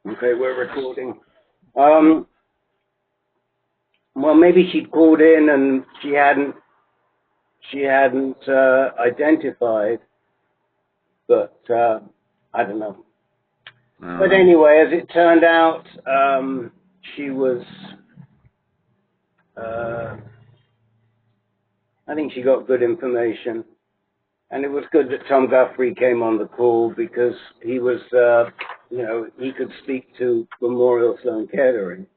Okay, we're recording. Well, maybe she'd called in and she hadn't identified, but I don't know. But anyway, as it turned out, she was. I think she got good information, and it was good that Tom Guthrie came on the call because he was, he could speak to Memorial Sloan Kettering.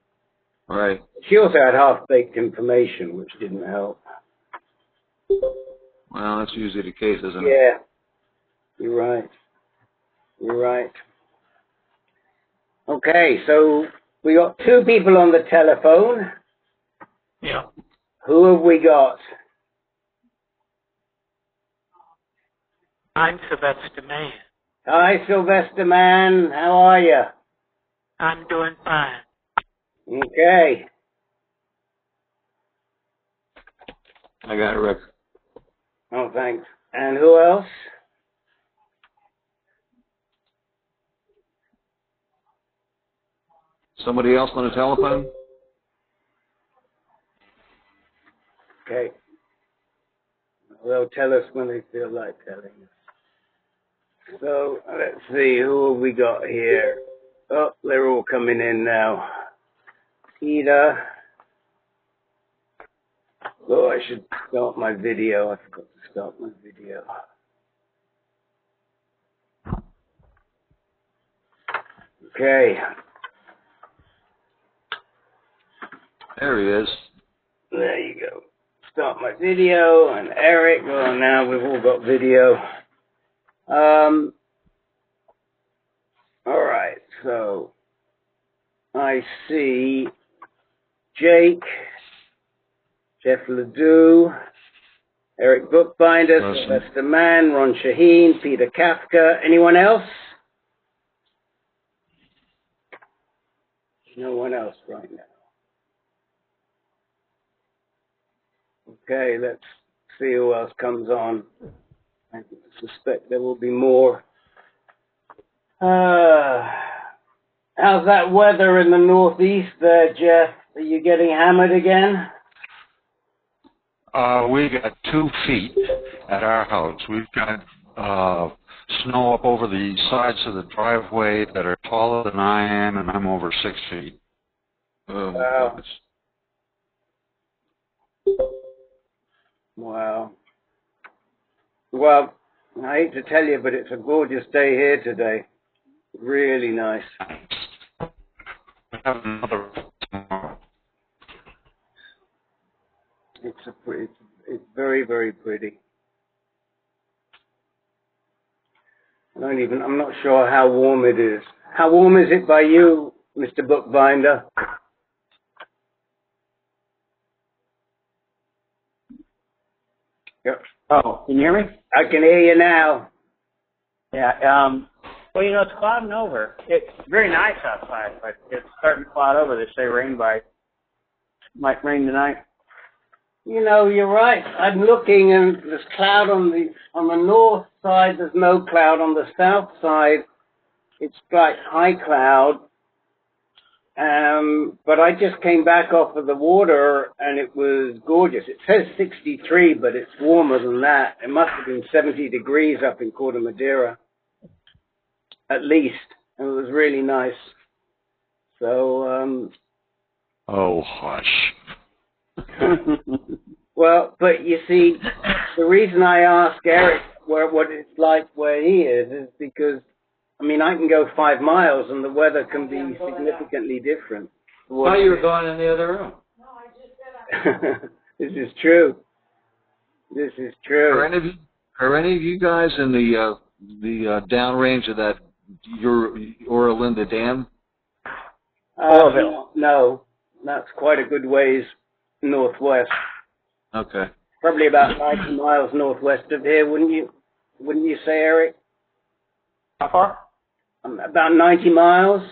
Right. She also had half-baked information, which didn't help. Well, that's usually the case, isn't it? Yeah, you're right. You're right. Okay, so we got two people on the telephone. Yeah. Who have we got? I'm Sylvester Mann. Hi, Sylvester Mann. How are you? I'm doing fine. Okay. I got it, Rick. Oh, thanks. And who else? Somebody else on the telephone? Okay. They'll tell us when they feel like telling us. So, let's see, who have we got here? Oh, they're all coming in now. Ida. Oh, I should start my video. I forgot to start my video. Okay. There he is. There you go. Start my video, and Eric. Oh, now we've all got video. All right, so I see Jake, Jeff Ledoux, Eric Bookbinder, Sylvester Mann, Ron Shaheen, Peter Kafka. Anyone else? No one else right now. Okay, let's see who else comes on. I suspect there will be more. How's that weather in the Northeast there, Jeff? Are you getting hammered again? We got 2 feet at our house. We've got snow up over the sides of the driveway that are taller than I am, and I'm over 6 feet. Oh, wow. Wow. Well, I hate to tell you, but it's a gorgeous day here today. Really nice. It's very, very pretty. I'm not sure how warm it is. How warm is it by you, Mr. Bookbinder? Yep. Oh, can you hear me? I can hear you now. Yeah, well, it's clouding over. It's very nice outside, but it's starting to cloud over. They say might rain tonight. You're right. I'm looking, and there's cloud on the north side. There's no cloud. On the south side, it's like high cloud. But I just came back off of the water, and it was gorgeous. It says 63, but it's warmer than that. It must have been 70 degrees up in Corte Madera, at least. And it was really nice. So, Oh, hush. Well, but you see, the reason I ask Eric what it's like where he is because, I can go 5 miles and the weather can be significantly different. I thought you were going in the other room. This is true. This is true. Are any of you guys in the downrange of that Linda Dam? No, that's quite a good ways northwest. Okay. Probably about 90 miles northwest of here, wouldn't you say, Eric? How far? About 90 miles.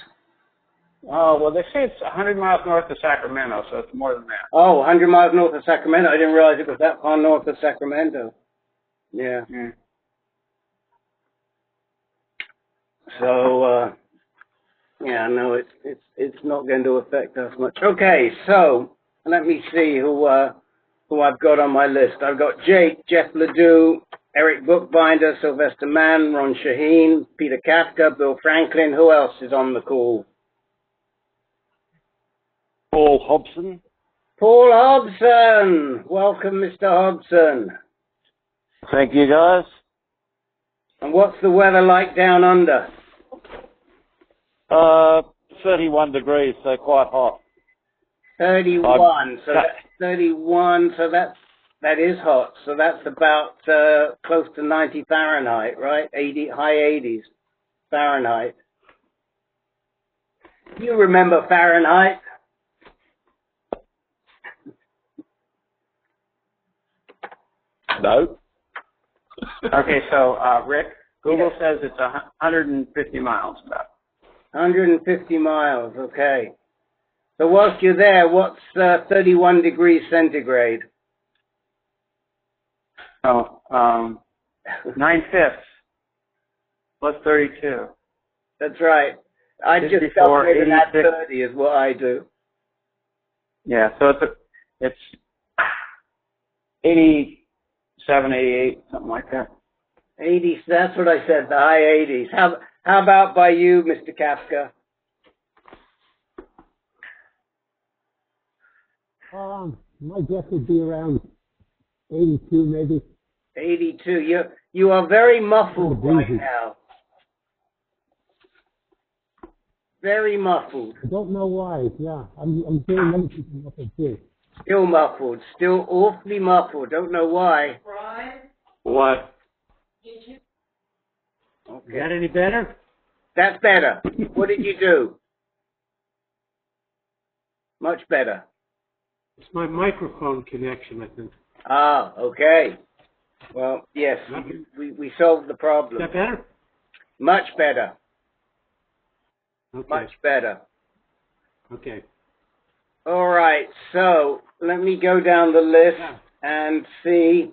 Oh, well, they say it's 100 miles north of Sacramento, so it's more than that. Oh, 100 miles north of Sacramento. I didn't realize it was that far north of Sacramento. Yeah. Mm. So, Yeah, no, it's not going to affect us much. Okay, so let me see who I've got on my list. I've got Jake, Jeff Ledoux, Eric Bookbinder, Sylvester Mann, Ron Shaheen, Peter Kafka, Bill Franklin. Who else is on the call? Paul Hobson. Paul Hobson. Welcome, Mr. Hobson. Thank you, guys. And what's the weather like down under? 31 degrees, so quite hot. 31. So that's 31. So that is hot. So that's about close to 90 Fahrenheit, right? 80, high 80s Fahrenheit. You remember Fahrenheit? No. Okay, so Rick, Google says it's 150 miles about. 150 miles, okay. So whilst you're there, what's 31 degrees centigrade? Oh, 9/5 plus 32. That's right. I just 54, calculated that 86. 30 is what I do. Yeah, so it's 87, 88, something like that. 80, that's what I said, the high 80s. How about by you, Mr. Kafka? My guess would be around 82, maybe. 82. You are very muffled right now. Very muffled. I don't know why. Yeah, I'm hearing other people muffled too. Still muffled. Still awfully muffled. Don't know why. What? Okay. Is that any better? That's better. What did you do? Much better. It's my microphone connection, I think. Ah, okay. Well, yes, we solved the problem. Is that better? Much better. Okay. Much better. Okay. All right, so let me go down the list and see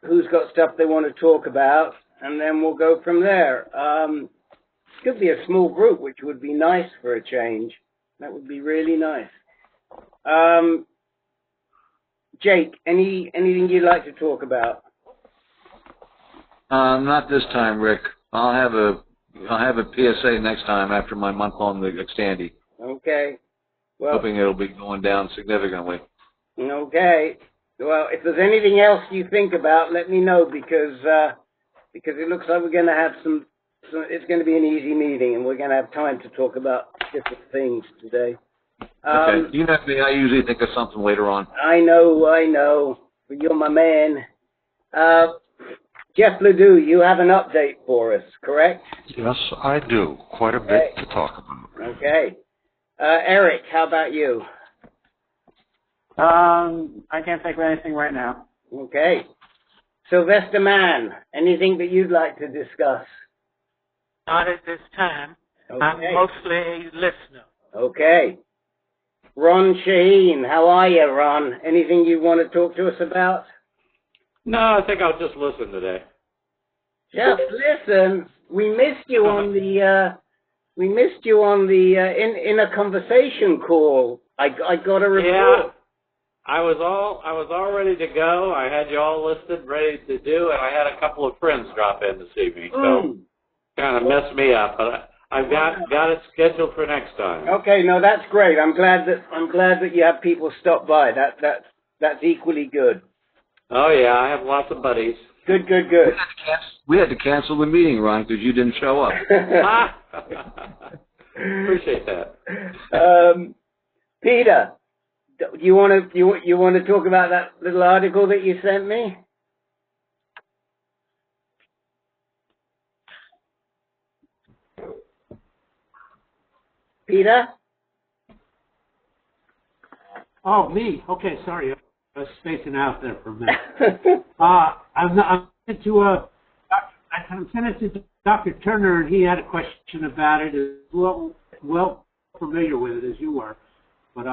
who's got stuff they want to talk about, and then we'll go from there. Could be a small group, which would be nice for a change. That would be really nice. Jake, anything you'd like to talk about? Not this time, Rick. I'll have a PSA next time after my month on the Extandi. Okay. Well, Hoping it'll be going down significantly. Okay. Well, if there's anything else you think about, let me know because it looks like we're going to have some. It's going to be an easy meeting, and we're going to have time to talk about different things today. Okay. You know me. I usually think of something later on. I know. But you're my man. Jeff Ledoux, you have an update for us, correct? Yes, I do. Quite a bit to talk about. Okay. Eric, how about you? I can't think of anything right now. Okay. Sylvester Mann, anything that you'd like to discuss? Not at this time. Okay. I'm mostly a listener. Okay. Ron Shaheen, how are you, Ron? Anything you want to talk to us about? No, I think I'll just listen today. Just listen. We missed you on the in a conversation call. I got a report. Yeah, I was all ready to go. I had you all listed, ready to do, and I had a couple of friends drop in to see me, so kind of messed me up. But I've got it scheduled for next time. Okay, no, that's great. I'm glad that you have people stop by. That's equally good. Oh yeah, I have lots of buddies. Good. We had to cancel the meeting, Ron, because you didn't show up. Appreciate that. Peter, you want to talk about that little article that you sent me? Peter? Oh, me. Okay, sorry. I was spacing out there for a minute. I'm sent it to Dr. Turner, and he had a question about it. Well familiar with it as you were, but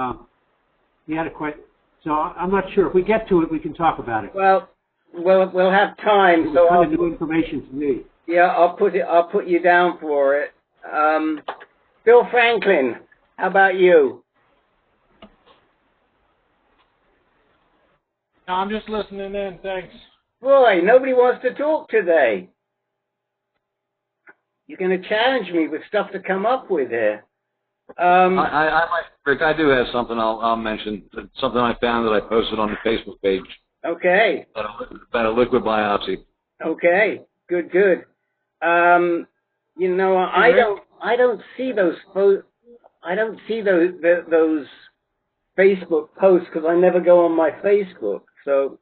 he had a question. So I'm not sure. If we get to it, we can talk about it. Well, we'll have time. It was kind of new information to me. Yeah, I'll put you down for it. Bill Franklin, how about you? No, I'm just listening in. Thanks. Boy, nobody wants to talk today. You're going to challenge me with stuff to come up with here. Rick, I do have something I'll mention. Something I found that I posted on the Facebook page. Okay. About a liquid biopsy. Okay. Good. You know, I don't see those those Facebook posts because I never go on my Facebook. So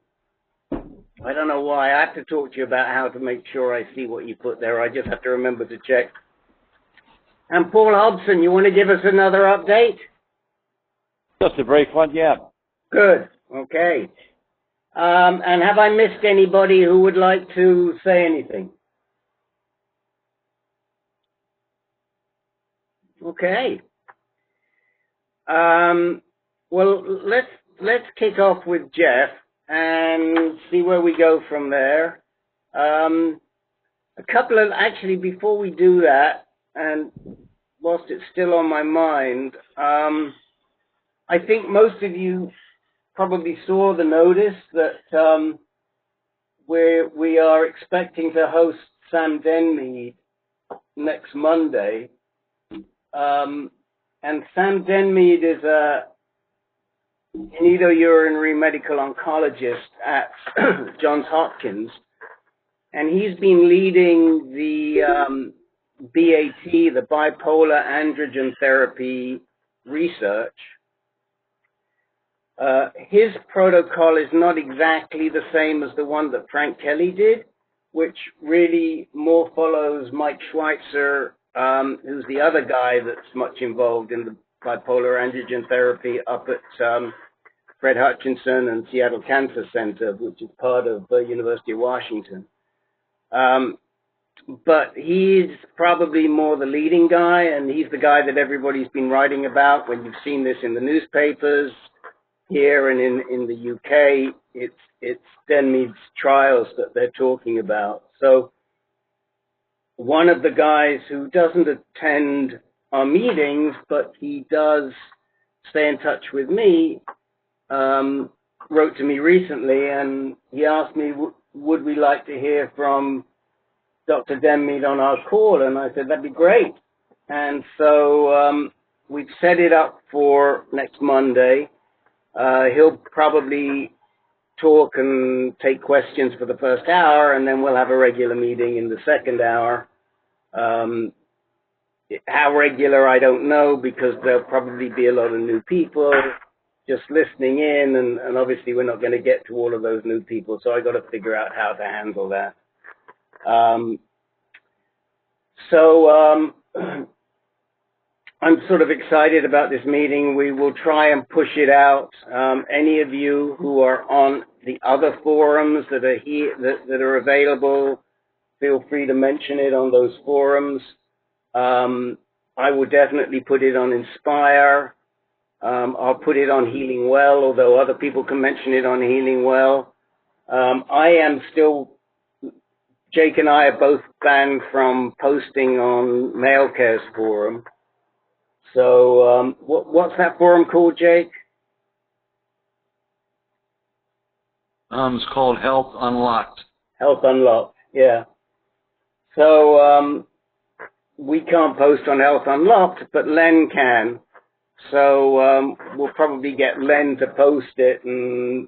I don't know why. I have to talk to you about how to make sure I see what you put there. I just have to remember to check. And Paul Hobson, you want to give us another update? Just a brief one, yeah. Good. Okay. And have I missed anybody who would like to say anything? Okay. Well, let's kick off with Jeff and see where we go from there. Actually, before we do that, and whilst it's still on my mind, I think most of you probably saw the notice that we are expecting to host Sam Denmead next Monday. And Sam Denmead is an endourinary medical oncologist at Johns Hopkins, and he's been leading the BAT, the bipolar androgen therapy research. His protocol is not exactly the same as the one that Frank Kelly did, which really more follows Mike Schweitzer, who's the other guy that's much involved in the bipolar androgen therapy up at Fred Hutchinson and Seattle Cancer Center, which is part of the University of Washington. But he's probably more the leading guy, and he's the guy that everybody's been writing about. When you've seen this in the newspapers here and in the UK, it's Denmead's trials that they're talking about. So one of the guys who doesn't attend our meetings, but he does stay in touch with me, wrote to me recently, and he asked me, would we like to hear from Dr. Denmead on our call? And I said, that'd be great. And so we've set it up for next Monday. He'll probably talk and take questions for the first hour, and then we'll have a regular meeting in the second hour. How regular, I don't know, because there'll probably be a lot of new people just listening in, and obviously we're not going to get to all of those new people, so I got to figure out how to handle that. I'm sort of excited about this meeting. We will try and push it out. Any of you who are on the other forums that are here, that are available, feel free to mention it on those forums. I will definitely put it on Inspire. I'll put it on Healing Well, although other people can mention it on Healing Well. Jake and I are both banned from posting on MailCare's forum. So what's that forum called, Jake? It's called Health Unlocked. Health Unlocked, yeah. So we can't post on Health Unlocked, but Len can. So we'll probably get Len to post it, and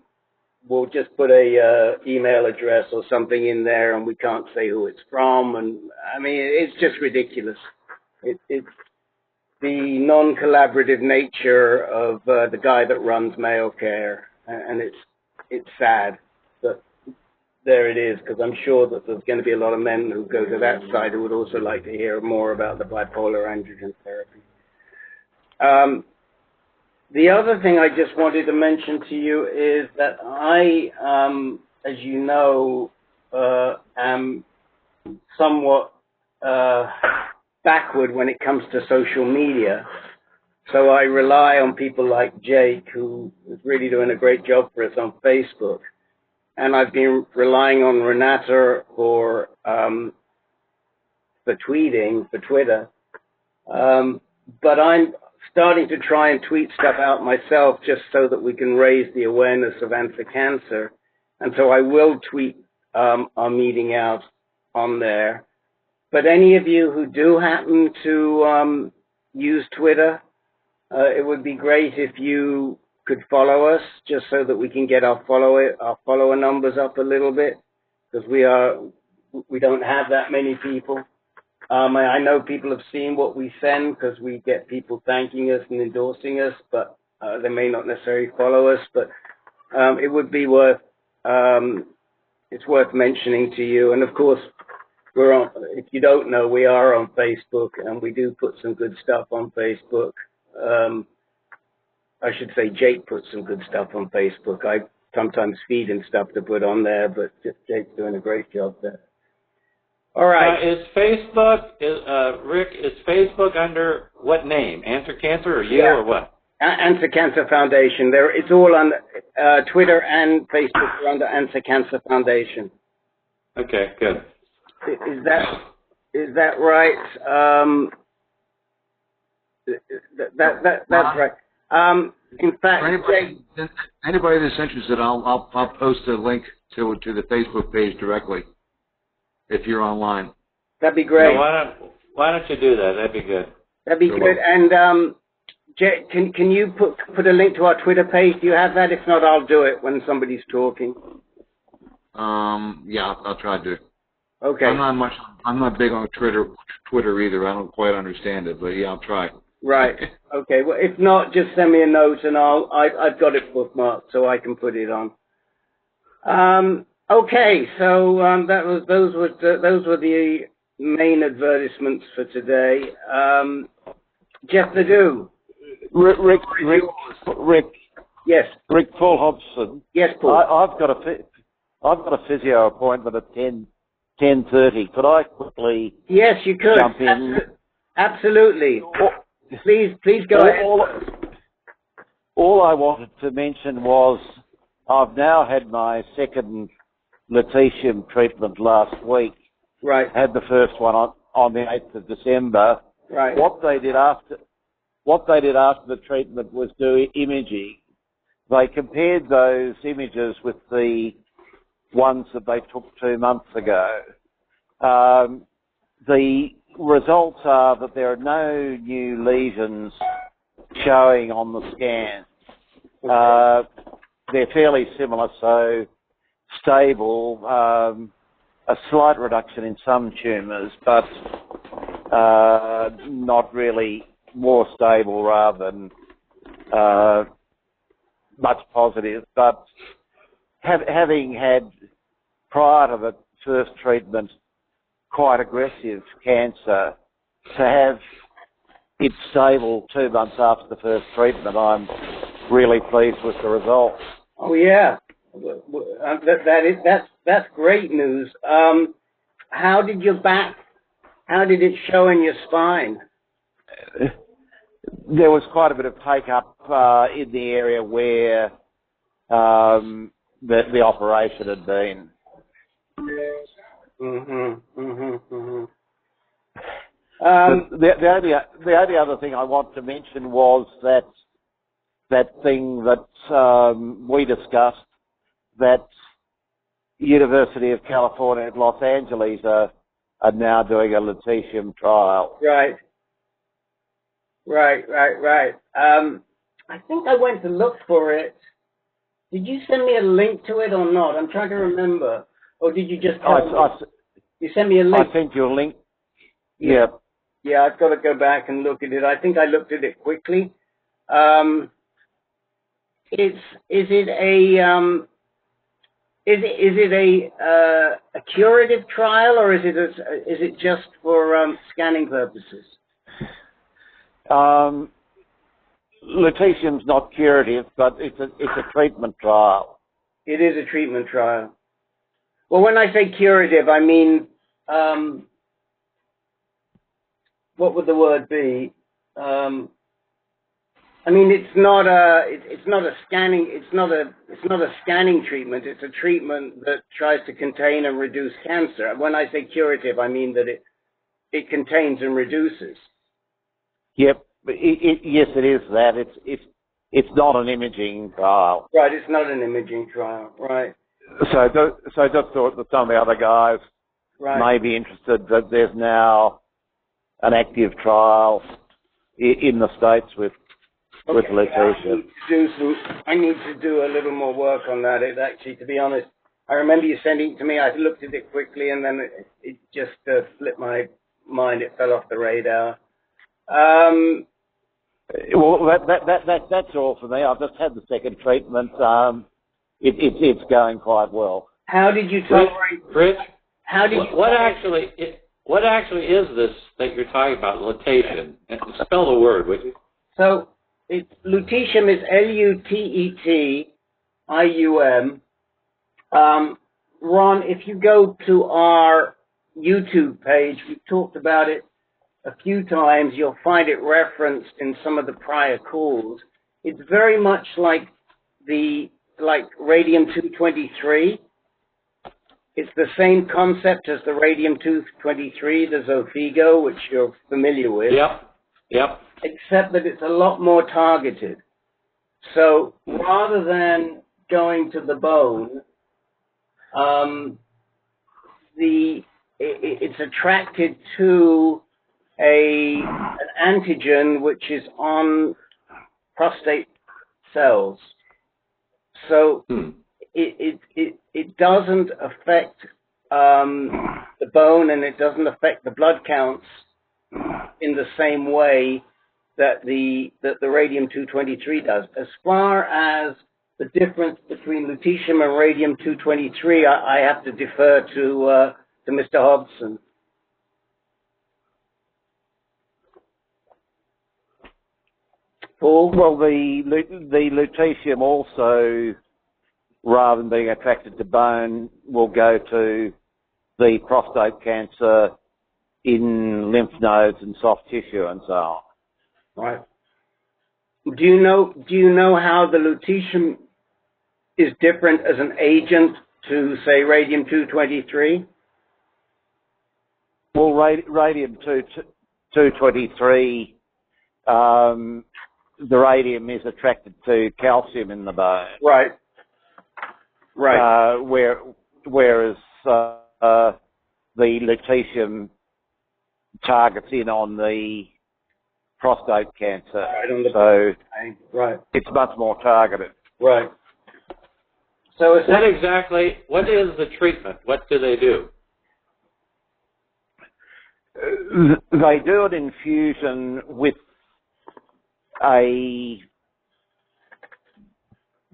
we'll just put a email address or something in there, and we can't say who it's from. And I mean, it's just ridiculous. It's the non-collaborative nature of the guy that runs MailCare, and it's sad, but there it is, because I'm sure that there's going to be a lot of men who go to that side who would also like to hear more about the bipolar androgen therapy. The other thing I just wanted to mention to you is that I, as you know, am somewhat backward when it comes to social media. So I rely on people like Jake, who is really doing a great job for us on Facebook. And I've been relying on Renata for for tweeting, for Twitter. But I'm starting to try and tweet stuff out myself just so that we can raise the awareness of anti-cancer. And so I will tweet our meeting out on there. But any of you who do happen to use Twitter, it would be great if you could follow us just so that we can get our follower numbers up a little bit, because we don't have that many people. I know people have seen what we send because we get people thanking us and endorsing us, but they may not necessarily follow us. But it would be it's worth mentioning to you. And of course, we're on. If you don't know, we are on Facebook, and we do put some good stuff on Facebook. I should say Jake puts some good stuff on Facebook. I sometimes feed him stuff to put on there, but Jake's doing a great job there. All right. Is Facebook, Rick, is Facebook under what name? Answer Cancer or you or what? Answer Cancer Foundation. It's all on Twitter and Facebook are under Answer Cancer Foundation. Okay, good. Is that right? That's right. In fact, anybody that's interested, I'll post a link to the Facebook page directly if you're online. That'd be great. So why don't you do that? That'd be good. That'd be good. And Jay, can you put a link to our Twitter page? Do you have that? If not, I'll do it when somebody's talking. Yeah, I'll try to. Okay. I'm not big on Twitter either. I don't quite understand it, but yeah, I'll try. Right. Okay. Well, if not, just send me a note, and I've got it bookmarked, so I can put it on. Okay. So those were the main advertisements for today. Jeff Ledoux. Rick. Yes. Rick Paul Hobson. Yes, Paul. I've got a physio appointment at 10:30. Could I quickly? Yes, you could. Jump in. Absolutely. Please go ahead. All I wanted to mention was I've now had my second Lutetium treatment last week. Right. Had the first one on the 8th of December. Right. What they did after the treatment was do imaging. They compared those images with the ones that they took 2 months ago. The results are that there are no new lesions showing on the scan. They're fairly similar, so stable, a slight reduction in some tumours, but not really more stable rather than much positive. But having had, prior to the first treatment, quite aggressive cancer, to have it stable 2 months after the first treatment, I'm really pleased with the results. Oh yeah, that's great news. How did it show in your spine? There was quite a bit of take up in the area where the operation had been. The only other thing I want to mention was that thing that we discussed, that University of California at Los Angeles are now doing a Lutetium trial. Right. I think I went to look for it. Did you send me a link to it or not? I'm trying to remember. Or did you just you sent me a link? I sent you a link. Yeah. Yeah, I've got to go back and look at it. I think I looked at it quickly. Is it a curative trial, or is it just for scanning purposes? Lutetium's not curative, but it's a treatment trial. It is a treatment trial. Well, when I say curative, I mean what would the word be? I mean, it's not a scanning treatment. It's a treatment that tries to contain and reduce cancer. When I say curative, I mean that it contains and reduces. Yep. Yes, it is that. It's not an imaging trial. Right, it's not an imaging trial. Right. So just thought that some of the other guys may be interested that there's now an active trial in the States with Lutetium. I need to do a little more work on that. It actually, to be honest, I remember you sending it to me. I looked at it quickly, and then it just slipped my mind. It fell off the radar. Well, that's all for me. I've just had the second treatment. It's going quite well. How did you tolerate? Rich? How did you? What actually is this that you're talking about? Lutetium. Spell the word, would you? So lutetium is Lutetium. Ron, if you go to our YouTube page, we've talked about it a few times. You'll find it referenced in some of the prior calls. It's very much like radium-223. It's the same concept as the radium-223, the Zytiga, which you're familiar with. Yep. Except that it's a lot more targeted. So rather than going to the bone, it's attracted to an antigen which is on prostate cells. So it doesn't affect the bone, and it doesn't affect the blood counts in the same way that the radium-223 does. As far as the difference between lutetium and radium-223, I have to defer to Mr. Hobson. Paul? Well, the lutetium also, rather than being attracted to bone, will go to the prostate cancer in lymph nodes and soft tissue and so on. Right. Do you know how the lutetium is different as an agent to, say, radium-223? Well, radium-223, the radium is attracted to calcium in the bone. Right. Whereas the lutetium targets in on the prostate cancer. Right. It's much more targeted. Right. So what is the treatment? What do they do? They do an infusion with a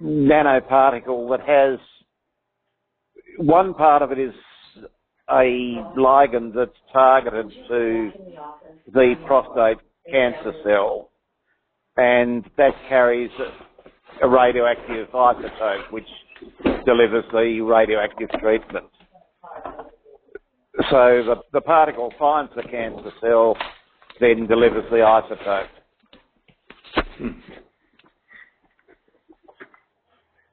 nanoparticle that has, one part of it is a ligand that's targeted to the prostate cancer cell, and that carries a radioactive isotope which delivers the radioactive treatment. So the particle finds the cancer cell, then delivers the isotope.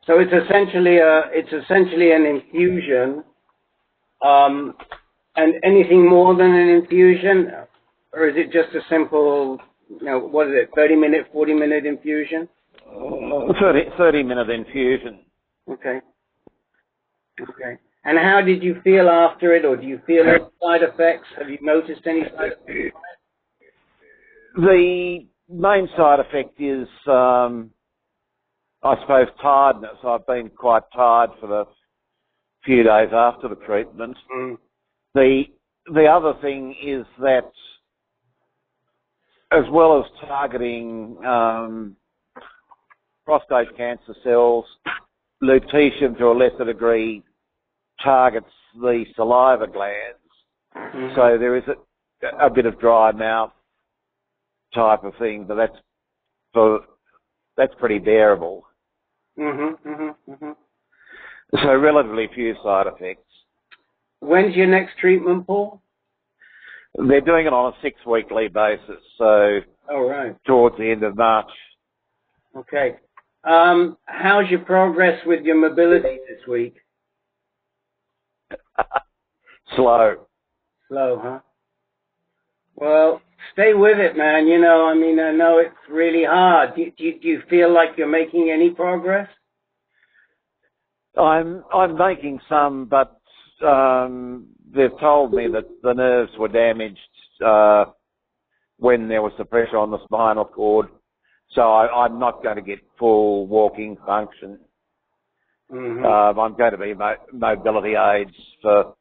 So it's essentially an infusion, and anything more than an infusion, or is it just a simple, what is it, 30-minute, 40-minute infusion? 30-minute infusion. Okay. And how did you feel after it, or do you feel any side effects? Have you noticed any side effects? The main side effect is, I suppose, tiredness. I've been quite tired for the few days after the treatment. The other thing is that, as well as targeting prostate cancer cells, lutetium to a lesser degree targets the saliva glands. So there is a bit of dry mouth type of thing, but that's pretty bearable. So relatively few side effects. When's your next treatment, Paul? They're doing it on a 6-weekly basis, so towards the end of March. Okay. How's your progress with your mobility this week? Slow. Slow, huh? Well, stay with it, man. You know, I mean, I know it's really hard. Do you feel like you're making any progress? I'm making some, but they've told me that the nerves were damaged when there was the pressure on the spinal cord, so I'm not going to get full walking function. Mm-hmm. I'm going to be mobility aids for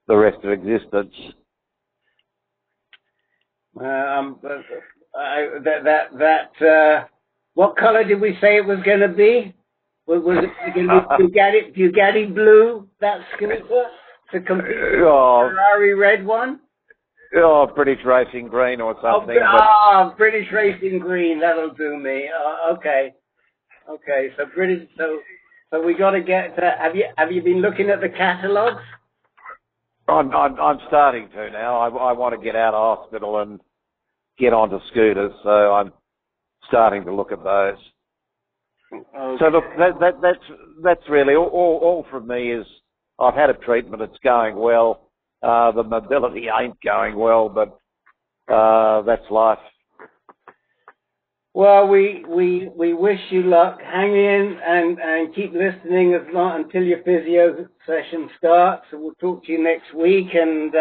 the rest of existence. What color did we say it was going to be? Was it going to be Bugatti blue, that scooter, to compete with the Ferrari red one? Oh, British Racing Green or something. British Racing Green, that'll do me. Okay, so British, so we got to get to, have you been looking at the catalogs? I'm starting to now. I want to get out of hospital and get onto scooters, so I'm starting to look at those. Okay. So look, that's really all from me. Is I've had a treatment. It's going well. The mobility ain't going well, but that's life. Well, we wish you luck. Hang in and keep listening until your physio session starts. So we'll talk to you next week, and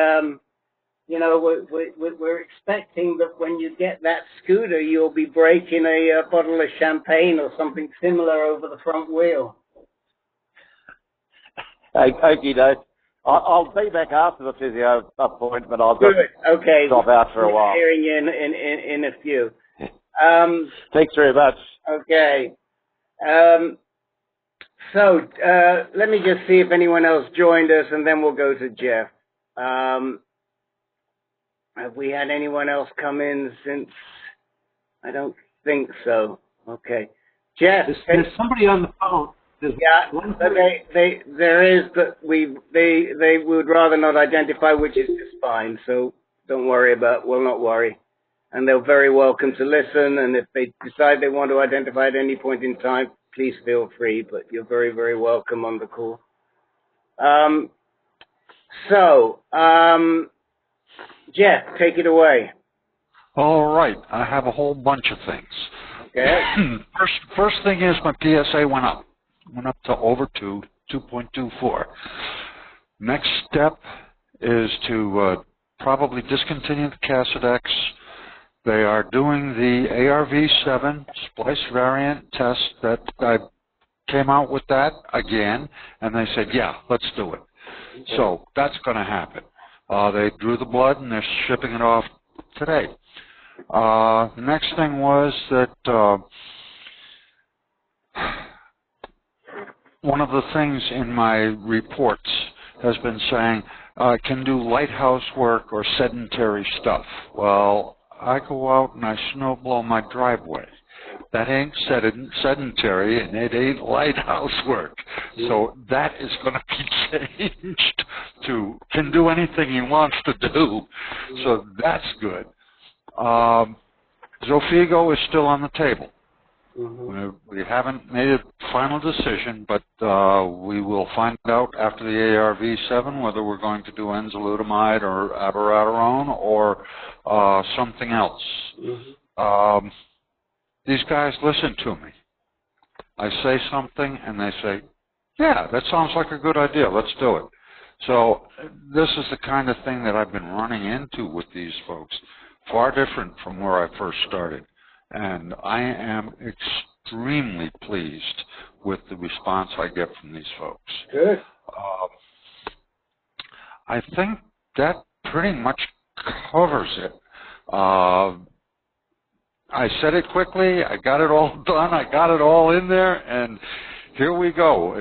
you know, we're expecting that when you get that scooter, you'll be breaking a bottle of champagne or something similar over the front wheel. Okie doke. I'll be back after the physio appointment. I'll just drop out for a while. Hearing you in a few. Thanks very much. Okay. So let me just see if anyone else joined us, and then we'll go to Jeff. Have we had anyone else come in since? I don't think so. Okay. Jeff. There's somebody on the phone. There is, but they would rather not identify, which is just fine. So don't worry we'll not worry. And they're very welcome to listen. And if they decide they want to identify at any point in time, please feel free. But you're very, very welcome on the call. Jeff, take it away. All right. I have a whole bunch of things. Okay. First thing is my PSA went up. Went up to over 2.24. Next step is to probably discontinue the Cassidex. They are doing the ARV7 splice variant test that I came out with that again, and they said, yeah, let's do it. Okay. So that's going to happen. They drew the blood, and they're shipping it off today. The next thing was that one of the things in my reports has been saying, can do lighthouse work or sedentary stuff. Well, I go out and I snow blow my driveway. That ain't sedentary, and it ain't lighthouse work. So that is going to be changed to can do anything he wants to do. So that's good. Zofigo is still on the table. Mm-hmm. We haven't made a final decision, but we will find out after the ARV7 whether we're going to do enzalutamide or abiraterone or something else. Mm-hmm. These guys listen to me. I say something, and they say, yeah, that sounds like a good idea. Let's do it. So this is the kind of thing that I've been running into with these folks, far different from where I first started. And I am extremely pleased with the response I get from these folks. Good. I think that pretty much covers it. I said it quickly. I got it all done. I got it all in there, and here we go.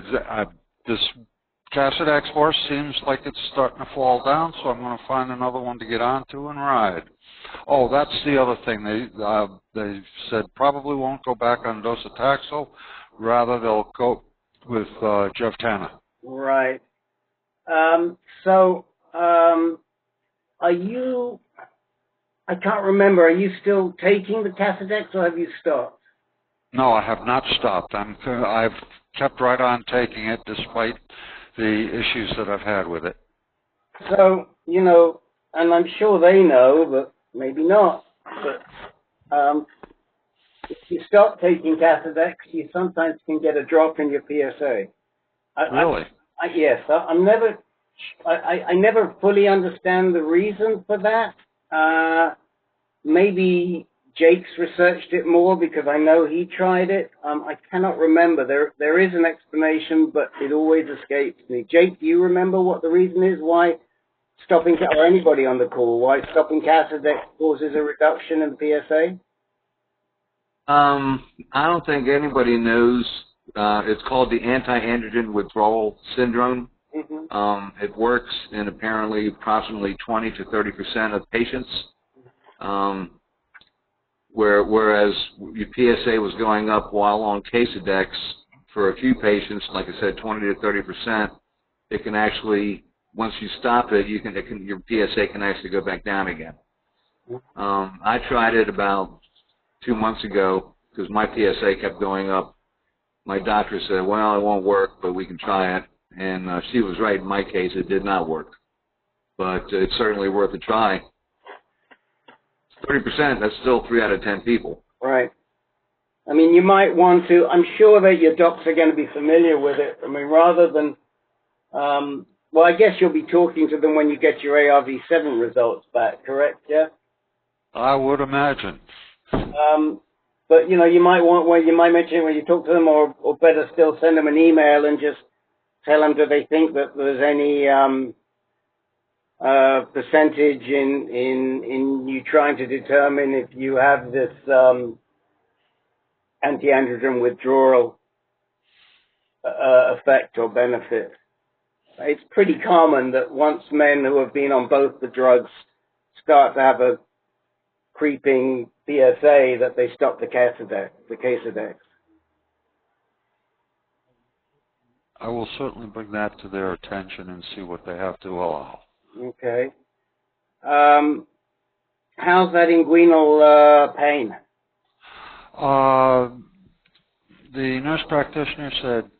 This Cassidex horse seems like it's starting to fall down, so I'm going to find another one to get onto and ride. Oh, that's the other thing. They said probably won't go back on docetaxel. Rather, they'll go with Jevtana. Right. Are you? I can't remember. Are you still taking the Cassidex, or have you stopped? No, I have not stopped. I've kept right on taking it despite the issues that I've had with it. So, you know, and I'm sure they know, but maybe not. But if you stop taking Casodex, you sometimes can get a drop in your PSA. Really? Yes, I never fully understand the reason for that. Maybe Jake's researched it more because I know he tried it. I cannot remember. There is an explanation, but it always escapes me. Jake, do you remember what the reason is why stopping, or anybody on the call, why stopping Casodex causes a reduction in PSA? I don't think anybody knows. It's called the anti-androgen withdrawal syndrome. Mm-hmm. It works in apparently approximately 20 to 30% of patients. Whereas your PSA was going up while on Casodex for a few patients, like I said, 20 to 30%, it can actually, once you stop it, your PSA can actually go back down again. I tried it about 2 months ago because my PSA kept going up. My doctor said, well, it won't work, but we can try it. And she was right. In my case, it did not work. But it's certainly worth a try. 30%, that's still 3 out of 10 people. Right. I mean, you might want to, I'm sure that your docs are going to be familiar with it. I mean, rather than, well, I guess you'll be talking to them when you get your ARV7 results back, correct, Jeff? I would imagine. But, you know, you might mention it when you talk to them, or better still, send them an email and just tell them, do they think that there's any percentage in you trying to determine if you have this anti-androgen withdrawal effect or benefit. It's pretty common that once men who have been on both the drugs start to have a creeping PSA, that they stop the Casodex. I will certainly bring that to their attention and see what they have to allow. Okay. How's that inguinal pain? The nurse practitioner said,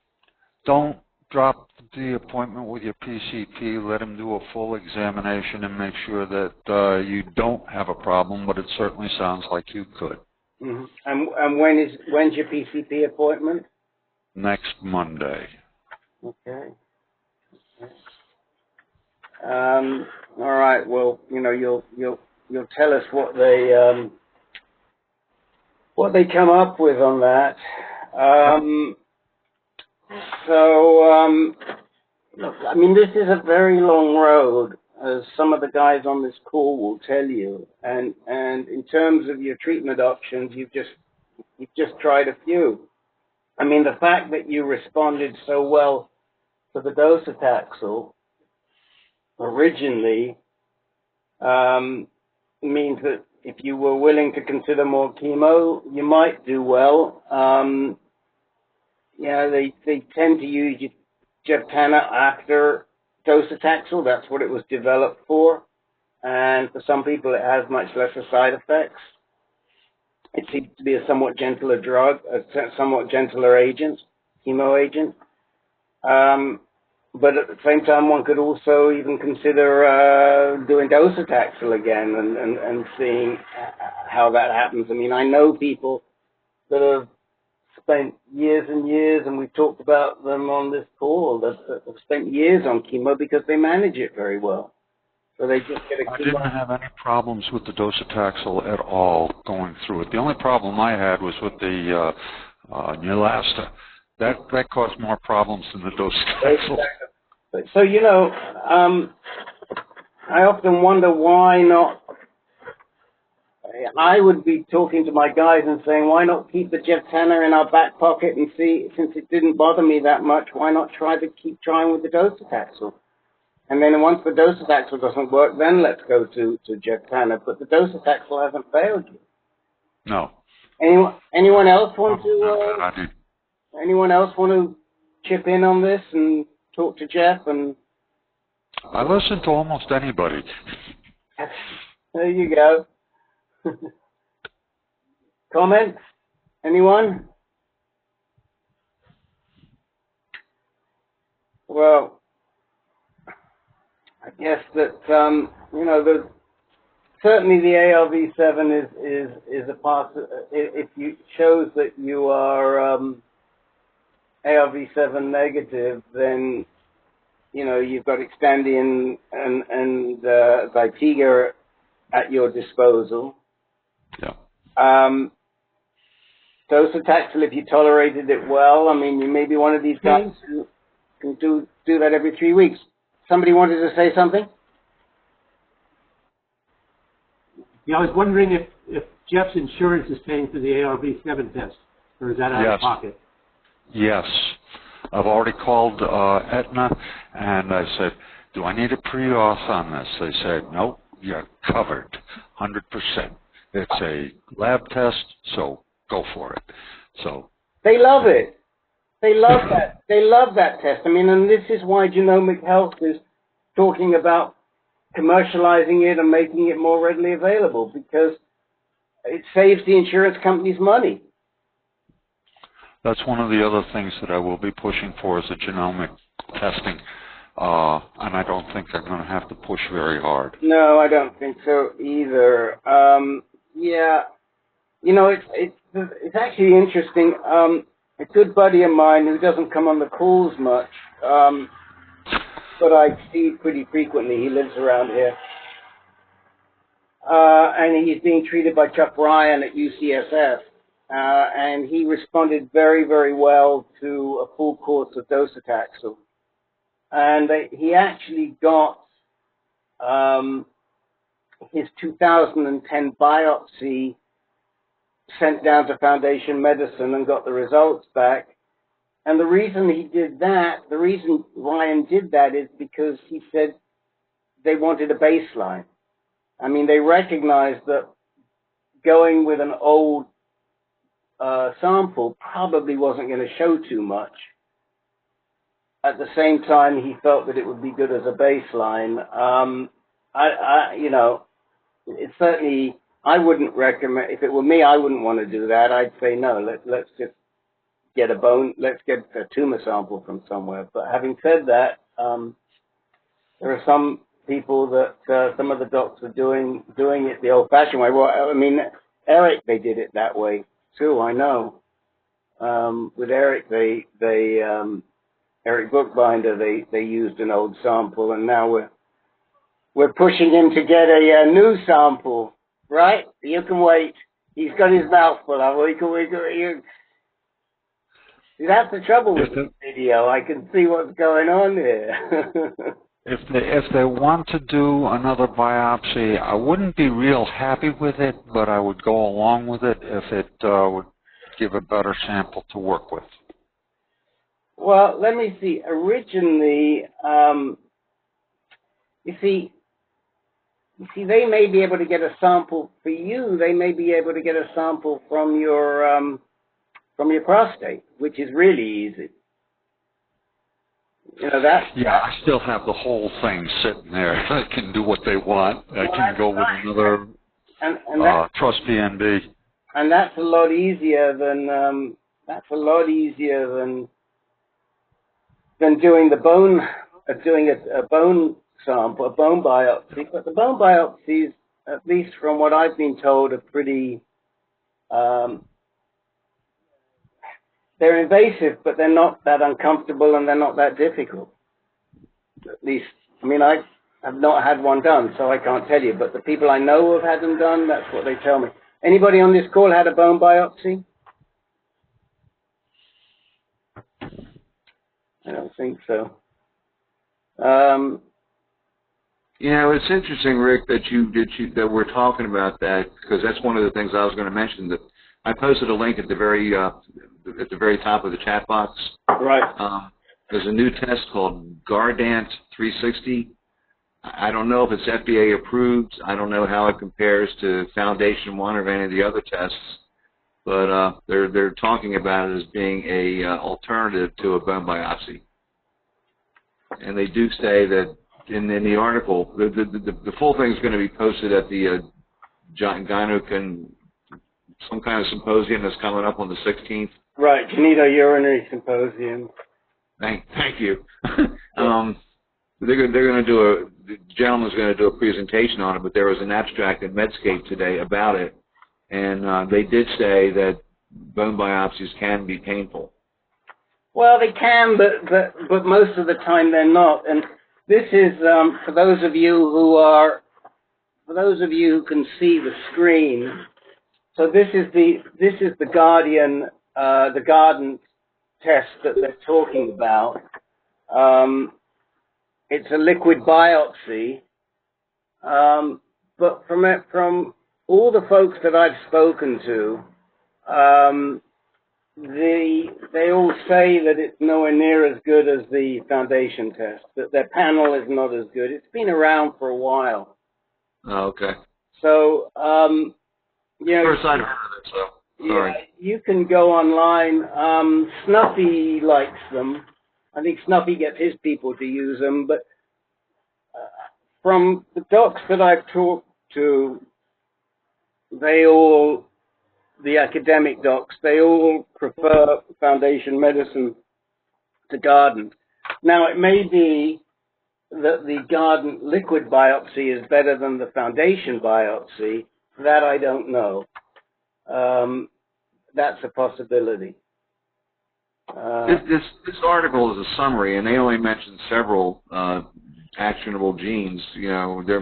don't drop the appointment with your PCP. Let him do a full examination and make sure that you don't have a problem, but it certainly sounds like you could. Mm-hmm. And when's your PCP appointment? Next Monday. Okay. All right. Well, you know, you'll tell us what they come up with on that. Look, I mean, this is a very long road, as some of the guys on this call will tell you. And in terms of your treatment options, you've just tried a few. I mean, the fact that you responded so well to the docetaxel originally means that if you were willing to consider more chemo, you might do well. Yeah, they tend to use Jeptana after docetaxel. That's what it was developed for. And for some people, it has much lesser side effects. It seems to be a somewhat gentler drug, a somewhat gentler agent, chemo agent. But at the same time, one could also even consider doing docetaxel again and seeing how that happens. I mean, I know people that have spent years and years, and we've talked about them on this call, that have spent years on chemo because they manage it very well. So they just get a chemo. I didn't have any problems with the docetaxel at all going through it. The only problem I had was with the Neulasta. That caused more problems than the docetaxel. So, you know, I often wonder why not. I would be talking to my guys and saying, why not keep the Jeptana in our back pocket and see, since it didn't bother me that much, why not keep trying with the docetaxel? And then once the docetaxel doesn't work, then let's go to Jeptana. But the docetaxel hasn't failed you. No. Anyone else want to? Anyone else want to chip in on this and talk to Jeff? And I listen to almost anybody. There you go. Comments? Anyone? Well, I guess that certainly the ARV7 is a part. If you shows that you are ARV7 negative, then you've got Xtandi and Zytiga at your disposal. Yeah. Docetaxel, if you tolerated it well, I mean, you may be one of these guys who can do that every 3 weeks. Somebody wanted to say something? Yeah, I was wondering if Jeff's insurance is paying for the ARV7 test, or is that out of pocket? Yes. I've already called Aetna, and I said, do I need a pre-auth on this? They said, nope, you're covered, 100%. It's a lab test, so go for it. So they love it. They love that. They love that test. I mean, and this is why Genomic Health is talking about commercializing it and making it more readily available, because it saves the insurance companies money. That's one of the other things that I will be pushing for is the genomic testing, and I don't think I'm going to have to push very hard. No, I don't think so either. Yeah, it's actually interesting. A good buddy of mine who doesn't come on the calls much, but I see pretty frequently. He lives around here, and he's being treated by Chuck Ryan at UCSF. And he responded very, very well to a full course of docetaxel. And he actually got his 2010 biopsy sent down to Foundation Medicine and got the results back. And the reason he did that, the reason Ryan did that is because he said they wanted a baseline. I mean, they recognized that going with an old sample probably wasn't going to show too much. At the same time, he felt that it would be good as a baseline. It's certainly, I wouldn't recommend, if it were me, I wouldn't want to do that. I'd say no, let's just get let's get a tumor sample from somewhere. But having said that, there are some people that, some of the docs are doing it the old-fashioned way. Well, I mean, Eric, they did it that way too, I know. With Eric, Eric Bookbinder, they used an old sample, and now we're pushing him to get a new sample, right? You can wait. He's got his mouth full of it. See, that's the trouble with this video. I can see what's going on here. If they want to do another biopsy, I wouldn't be real happy with it, but I would go along with it if it would give a better sample to work with. Well, let me see. Originally, you see, they may be able to get a sample for you. They may be able to get a sample from your prostate, which is really easy. You know that? Yeah, I still have the whole thing sitting there. I can do what they want. I can go with another Trust PNB. And that's a lot easier than doing the bone, doing a bone sample, a bone biopsy. But the bone biopsies, at least from what I've been told, are pretty. They're invasive, but they're not that uncomfortable and they're not that difficult. At least, I mean, I have not had one done, so I can't tell you. But the people I know who have had them done, that's what they tell me. Anybody on this call had a bone biopsy? I don't think so. It's interesting, Rick, that we're talking about that, because that's one of the things I was going to mention. That I posted a link at the very top of the chat box. Right. There's a new test called Guardant 360. I don't know if it's FDA approved. I don't know how it compares to Foundation One or any of the other tests, but they're talking about it as being a alternative to a bone biopsy. And they do say that in the article, the full thing is going to be posted at the Gynec, some kind of symposium that's coming up on the 16th. Right, Genitourinary Symposium. Thank you. They're going to do the gentleman's going to do a presentation on it, but there was an abstract in Medscape today about it, and they did say that bone biopsies can be painful. Well, they can, but most of the time they're not. And this is for those of you who can see the screen. So this is the Guardian, the Guardant test that they're talking about. It's a liquid biopsy, but from all the folks that I've spoken to, they all say that it's nowhere near as good as the Foundation test, that their panel is not as good. It's been around for a while. Oh, okay. So, you know, First I'd heard of it, so sorry. yeah, you can go online. Snuffy likes them. I think Snuffy gets his people to use them, but from the docs that I've talked to, the academic docs, they all prefer Foundation medicine to Guardant. Now, it may be that the Guardant liquid biopsy is better than the Foundation biopsy. That I don't know. That's a possibility. This article is a summary, and they only mentioned several actionable genes. You know, they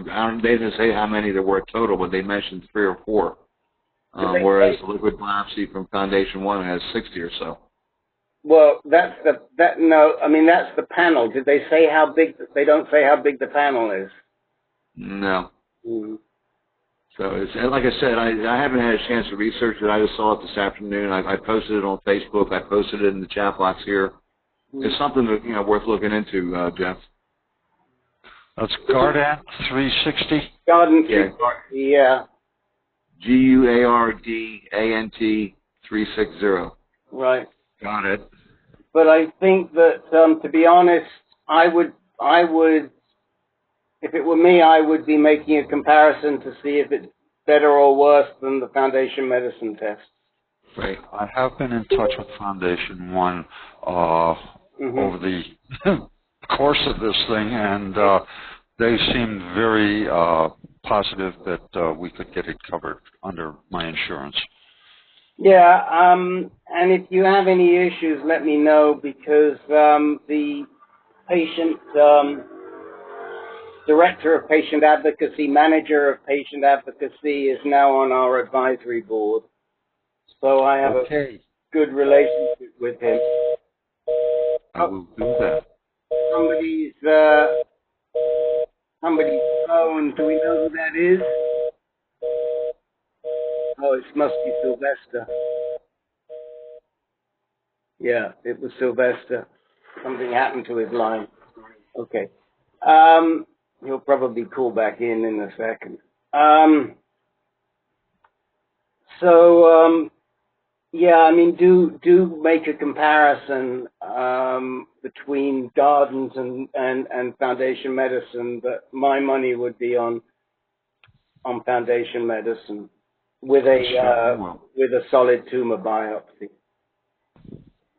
didn't say how many there were total, but they mentioned 3 or 4. Whereas the liquid biopsy from Foundation 1 has 60 or so. Well, that's the panel. Did they say how big? They don't say how big the panel is. No. Mm. So it's like I said, I haven't had a chance to research it. I just saw it this afternoon. I posted it on Facebook. I posted it in the chat box here. Mm. It's something that worth looking into, Jeff. That's Guardant 360. Guardant. Yeah. Yeah. Guardant 360. Right. Got it. But I think that, to be honest, I would, if it were me, I would be making a comparison to see if it's better or worse than the Foundation medicine test. Right. I have been in touch with Foundation 1 over the course of this thing, and they seemed very positive that we could get it covered under my insurance. Yeah, and if you have any issues, let me know, because the patient director of patient advocacy, manager of patient advocacy, is now on our advisory board. So I have a good relationship with him. I will do that. Somebody's phone. Do we know who that is? Oh, it must be Sylvester. Yeah, it was Sylvester. Something happened to his line. Okay. He'll probably call back in a second. Yeah, I mean, do make a comparison between Guardant and Foundation medicine, but my money would be on Foundation medicine with a solid tumor biopsy.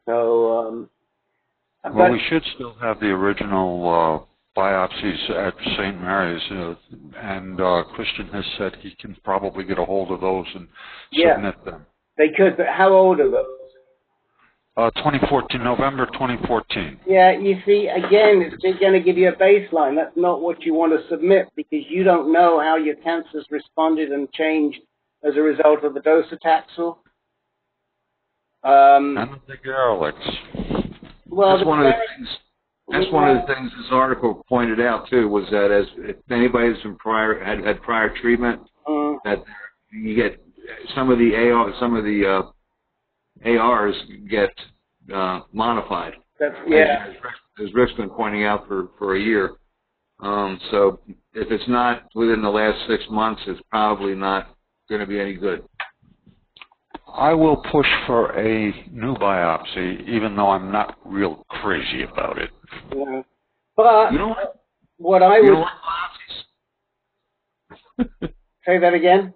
So, well, we should still have the original biopsies at St. Mary's, and Christian has said he can probably get a hold of those and submit them. They could, but how old are those? 2014, November 2014. Yeah, you see, again, it's going to give you a baseline. That's not what you want to submit, because you don't know how your cancer's responded and changed as a result of the docetaxel. And the Garrix. Well, that's one of the things. That's one of the things this article pointed out too, was that if anybody's had prior treatment, that you get some of the ARs get modified. That's, as Rick's been pointing out for a year. So if it's not within the last 6 months, it's probably not going to be any good. I will push for a new biopsy, even though I'm not real crazy about it. Yeah. But what I would... You don't like biopsies? Say that again?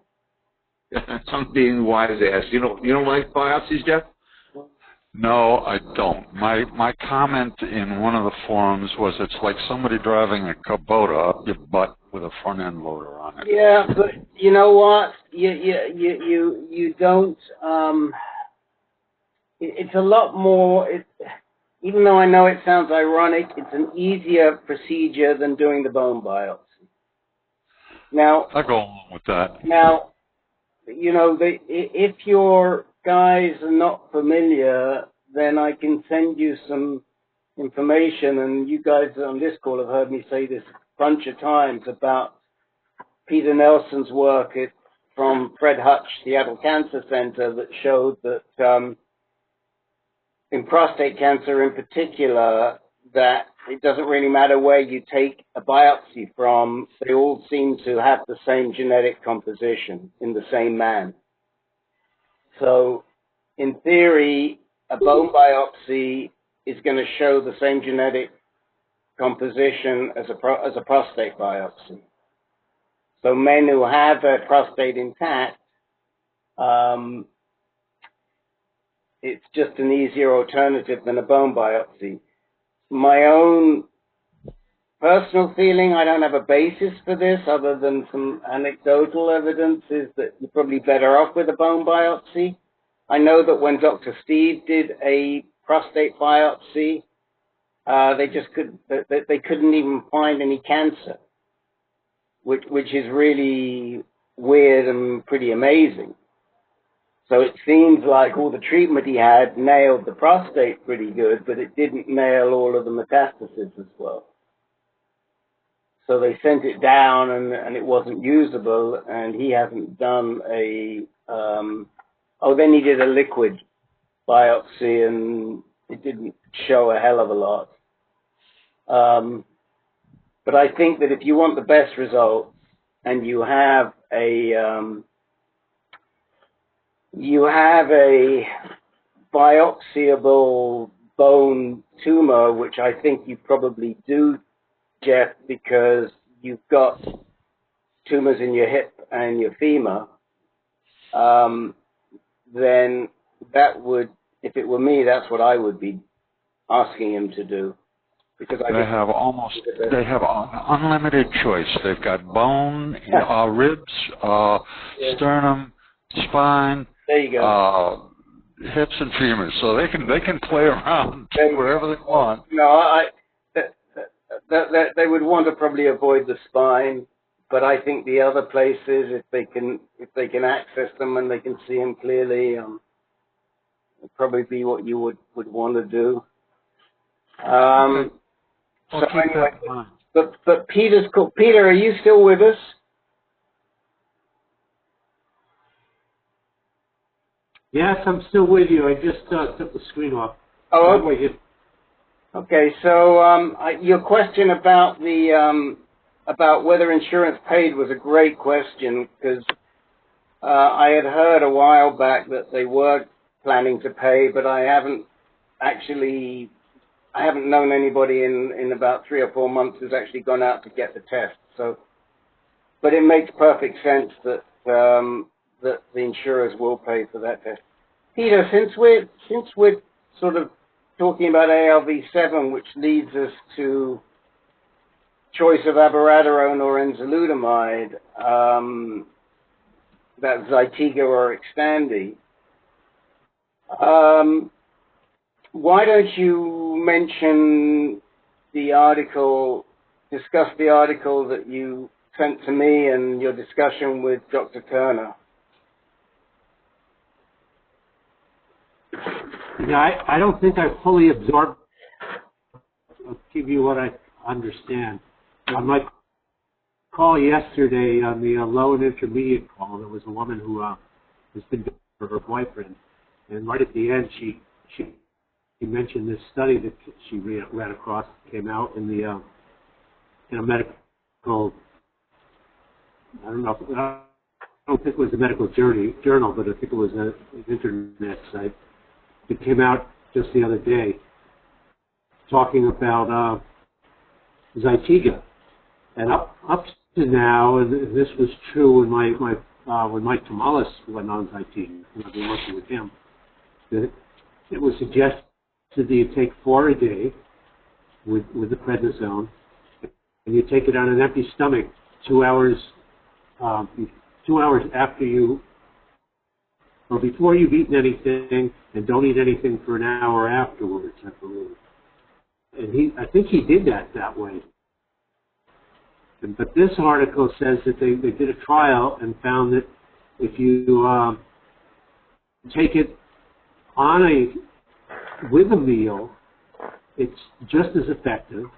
I'm being wise ass. You don't like biopsies, Jeff? No, I don't. My comment in one of the forums was it's like somebody driving a Kubota up your butt with a front end loader on it. Yeah, but you know what? You don't. It's a lot more. Even though I know it sounds ironic, it's an easier procedure than doing the bone biopsy. Now, I go along with that. Now, you know, if your guys are not familiar, then I can send you some information, and you guys on this call have heard me say this a bunch of times about Peter Nelson's work from Fred Hutch Seattle Cancer Center that showed that in prostate cancer in particular, that it doesn't really matter where you take a biopsy from, they all seem to have the same genetic composition in the same man. So, in theory, a bone biopsy is going to show the same genetic composition as a prostate biopsy. So men who have their prostate intact, it's just an easier alternative than a bone biopsy. My own personal feeling, I don't have a basis for this other than some anecdotal evidence, is that you're probably better off with a bone biopsy. I know that when Dr. Steve did a prostate biopsy, they couldn't even find any cancer, which is really weird and pretty amazing. So it seems like all the treatment he had nailed the prostate pretty good, but it didn't nail all of the metastases as well. So they sent it down and it wasn't usable, and he hasn't done then he did a liquid biopsy and it didn't show a hell of a lot. But I think that if you want the best results and you have a biopsyable bone tumor, which I think you probably do, Jeff, because you've got tumors in your hip and your femur, then that would, if it were me, that's what I would be asking him to do. Because they have unlimited choice. They've got bone, ribs, sternum, spine, there you go. Hips and femurs, so they can play around wherever they want. No, they would want to probably avoid the spine, but I think the other places, if they can access them and they can see them clearly, would probably be what you would want to do. So anyway, but Peter's cool. Peter, are you still with us? Yes, I'm still with you. I just took the screen off. Oh, okay. Okay, so your question about about whether insurance paid was a great question, because I had heard a while back that they were planning to pay, but I haven't known anybody in about 3 or 4 months who's actually gone out to get the test. So, but it makes perfect sense that that the insurers will pay for that test. Peter, since we're sort of talking about ALV7, which leads us to choice of abiraterone or enzalutamide, that's Zytiga or Xtandi. Why don't you mention the article, discuss the article that you sent to me and your discussion with Dr. Turner? Yeah, I don't think I fully absorbed. I'll give you what I understand. On my call yesterday, on the low and intermediate call, there was a woman who has been for her boyfriend, and right at the end, she mentioned this study that she ran across, came out in the in a medical. I don't think it was a medical journal, but I think it was an internet site. It came out just the other day, talking about Zytiga, and up to now, and this was true when when Mike Tamales went on Zytiga, when I've been working with him. it was suggested that you take 4 a day with the prednisone, and you take it on an empty stomach 2 hours 2 hours after you or before you've eaten anything, and don't eat anything for an hour afterwards, I believe. And I think he did that way. But this article says that they did a trial and found that if you take it with a meal, it's just as effective.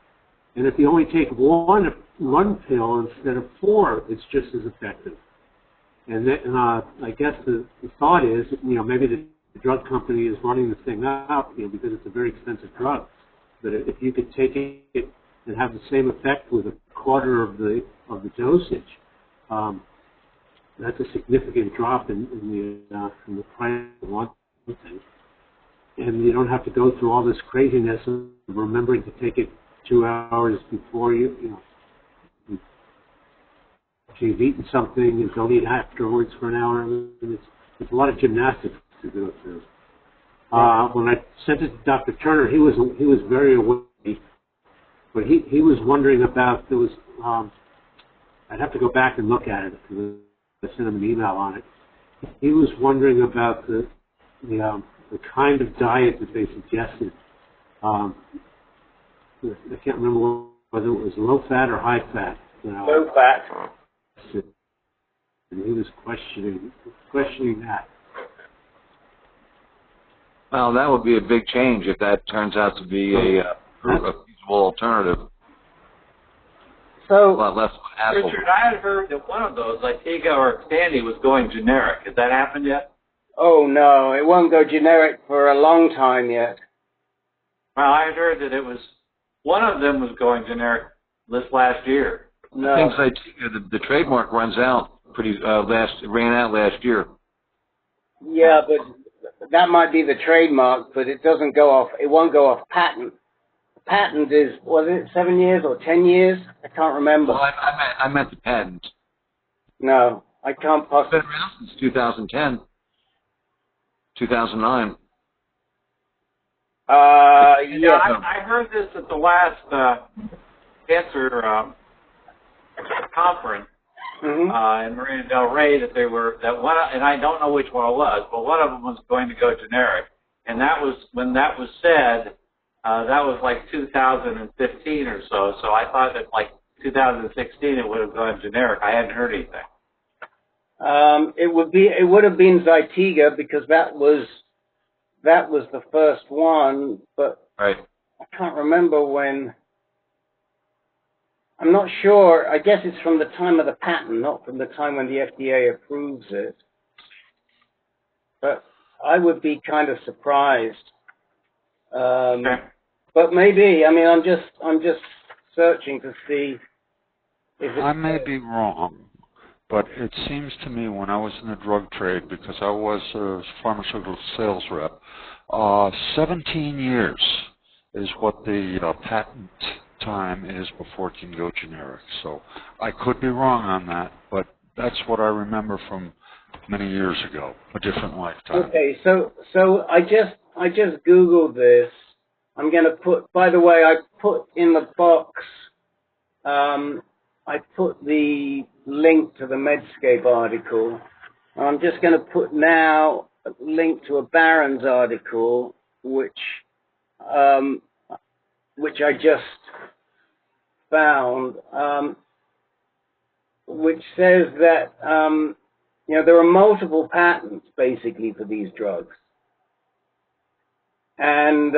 And if you only take one pill instead of 4, it's just as effective. And I guess the thought is, maybe the drug company is running this thing up, because it's a very expensive drug. But if you could take it and have the same effect with a quarter of the dosage, that's a significant drop in the price of one thing. And you don't have to go through all this craziness of remembering to take it 2 hours before you've eaten something and don't eat afterwards for an hour. It's a lot of gymnastics to go through. When I sent it to Dr. Turner, he was very aware, but he was wondering about there was. I'd have to go back and look at it because I sent him an email on it. He was wondering about the kind of diet that they suggested. I can't remember whether it was low fat or high fat. Low fat. And he was questioning that. Well, that would be a big change if that turns out to be a feasible alternative. So, a lot less hassle. Richard, I had heard that one of those, Zytiga or Xtandi, was going generic. Has that happened yet? Oh no, it won't go generic for a long time yet. Well, I had heard that one of them was going generic this last year. No. I think Zytiga, the trademark ran out last year. Yeah, but that might be the trademark, but it won't go off patent. The patent was it 7 years or 10 years? I can't remember. Well, I meant the patent. No, I can't possibly. It's been around since 2010, 2009. Yeah. I heard this at the last cancer conference in Marina Del Rey that and I don't know which one it was, but one of them was going to go generic, and that was when that was said. That was like 2015 or so. So I thought that 2016 it would have gone generic. I hadn't heard anything. It would have been Zytiga because that was the first one, but right. I can't remember when. I'm not sure. I guess it's from the time of the patent, not from the time when the FDA approves it. But I would be kind of surprised. Okay. But maybe. I mean, I'm just searching to see if it's. I may be wrong, but it seems to me when I was in the drug trade, because I was a pharmaceutical sales rep, 17 years is what the patent time is before it can go generic. So I could be wrong on that, but that's what I remember from many years ago, a different lifetime. Okay, so I just Googled this. I'm going to put, by the way, I put in the box, I put the link to the Medscape article. I'm just going to put now a link to a Barron's article, which I just found, which says that, there are multiple patents basically for these drugs. And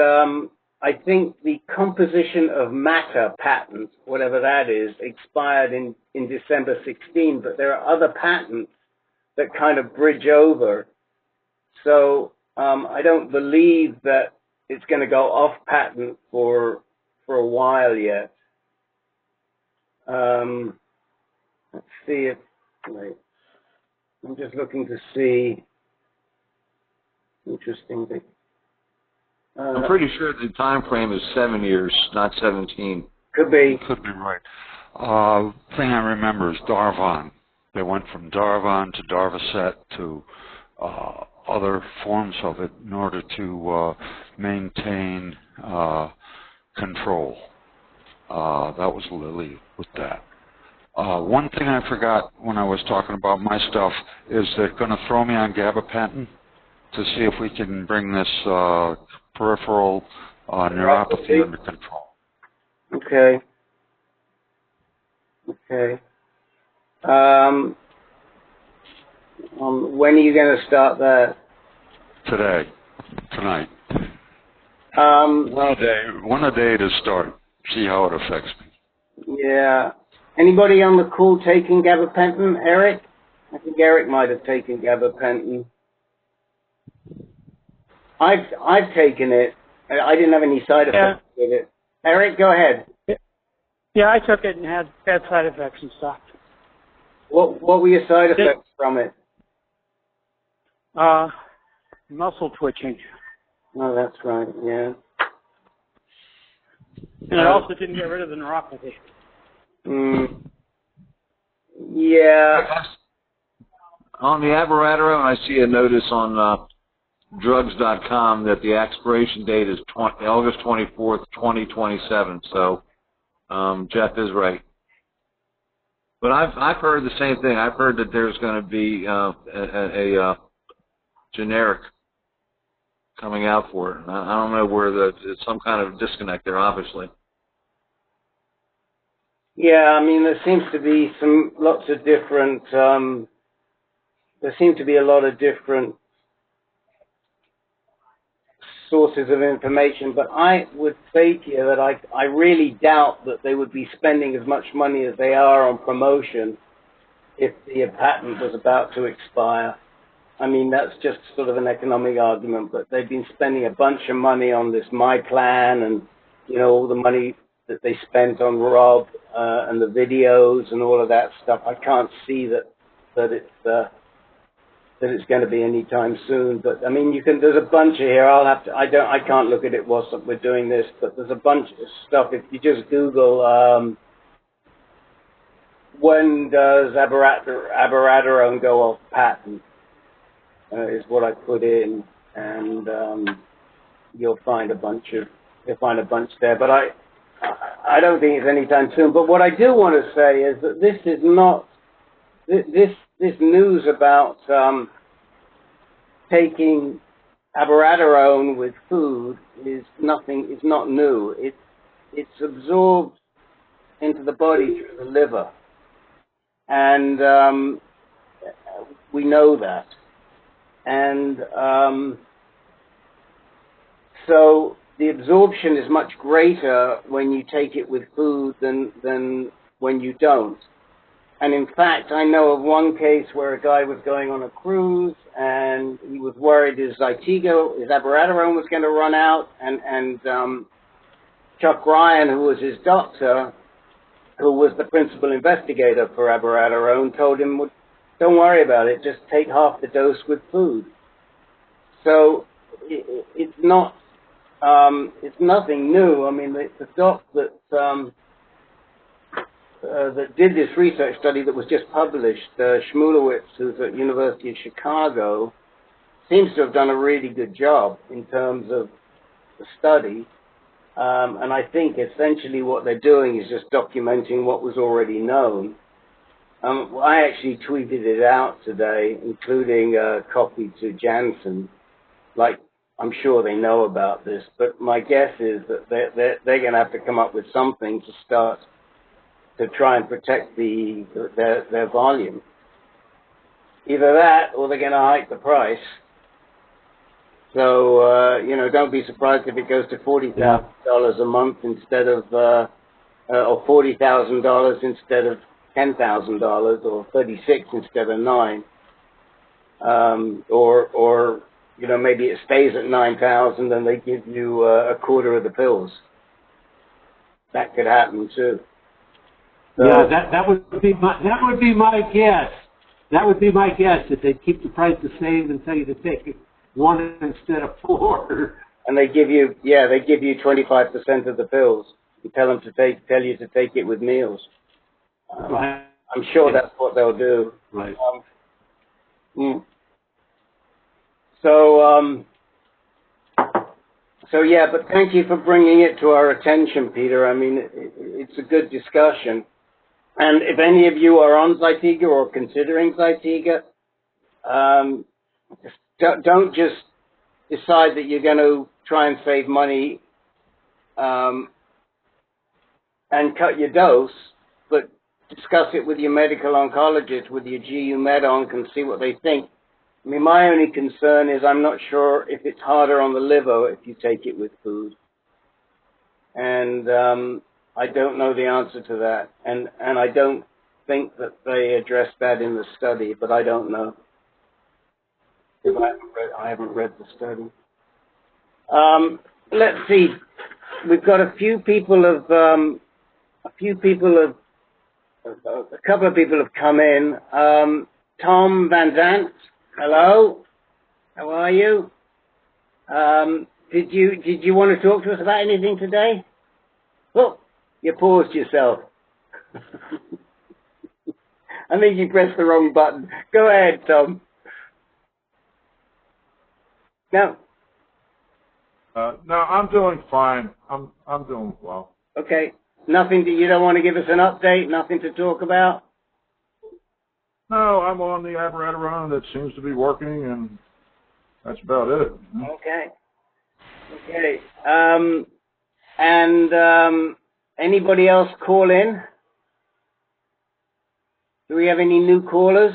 I think the composition of matter patent, whatever that is, expired in December 16, but there are other patents that kind of bridge over. So I don't believe that it's going to go off patent for a while yet. Let's see if, I'm just looking to see. Interesting thing. I'm pretty sure the time frame is 7 years, not 17. Could be. Could be right. Thing I remember is Darvon. They went from Darvon to Darvocet to other forms of it in order to maintain control. That was Lily with that. One thing I forgot when I was talking about my stuff is they're going to throw me on gabapentin to see if we can bring this peripheral neuropathy under control. Okay. Okay. When are you going to start that? Tonight. One a day to start. See how it affects me. Yeah. Anybody on the call taking gabapentin? Eric? I think Eric might have taken gabapentin. I've taken it. I didn't have any side effects with it. Eric, go ahead. Yeah, I took it and had side effects and stuff. What were your side effects from it? Muscle twitching. Oh, that's right, yeah. And it also didn't get rid of the neuropathy. Yeah. On the abiraterone, I see a notice on drugs.com that the expiration date is August 24th, 2027. So Jeff is right. But I've heard the same thing. I've heard that there's going to be a generic coming out for it. I don't know where it's some kind of disconnect there, obviously. Yeah, I mean, there seems to be lots of different, there seem to be a lot of different sources of information, but I would say to you that I really doubt that they would be spending as much money as they are on promotion if the patent was about to expire. I mean, that's just sort of an economic argument, but they've been spending a bunch of money on this My Plan and, you know, all the money that they spent on Rob and the videos and all of that stuff. I can't see that it's going to be anytime soon. But I mean, there's a bunch of here. I can't look at it whilst we're doing this, but there's a bunch of stuff. If you just Google when does abiraterone go off patent, is what I put in, and you'll find a bunch there. But I don't think it's anytime soon. But what I do want to say is that this is not this news about taking abiraterone with food is nothing. It's not new. It's absorbed into the body through the liver, and we know that. And so the absorption is much greater when you take it with food than when you don't. And in fact, I know of one case where a guy was going on a cruise and he was worried his Zytiga, his abiraterone was going to run out, and Chuck Ryan, who was his doctor, who was the principal investigator for abiraterone, told him, well, don't worry about it, just take half the dose with food. So it's not, it's nothing new. I mean, the doc that did this research study that was just published, Shmulewitz, who's at University of Chicago, seems to have done a really good job in terms of the study. And I think essentially what they're doing is just documenting what was already known. I actually tweeted it out today, including a copy to Janssen. Like, I'm sure they know about this, but my guess is that they're going to have to come up with something to start to try and protect their volume. Either that, or they're going to hike the price. So, you know, don't be surprised if it goes to $40,000 a month instead of, or $40,000 instead of $10,000, or $36,000 instead of $9,000, or you know, maybe it stays at $9,000 and they give you a quarter of the pills. That could happen too. So, yeah, that would be my guess. That would be my guess, that they'd keep the price the same and tell you to take one instead of four. And they give you 25% of the pills. You tell you to take it with meals. Right. I'm sure that's what they'll do. Right. So, so yeah, but thank you for bringing it to our attention, Peter. I mean, it's a good discussion. And if any of you are on Zytiga or considering Zytiga, don't just decide that you're going to try and save money and cut your dose, but discuss it with your medical oncologist, with your GU med-onc, and see what they think. I mean, my only concern is I'm not sure if it's harder on the liver if you take it with food. And I don't know the answer to that. And I don't think that they addressed that in the study, but I don't know. If I haven't read the study. Let's see. We've got a couple of people have come in. Tom Van Zant, hello. How are you? Did you want to talk to us about anything today? Oh, you paused yourself. I think you pressed the wrong button. Go ahead, Tom. No. No, I'm doing fine. I'm doing well. Okay. Nothing. You don't want to give us an update? Nothing to talk about? No, I'm on the abiraterone that seems to be working, and that's about it. Okay. Okay. And anybody else call in? Do we have any new callers?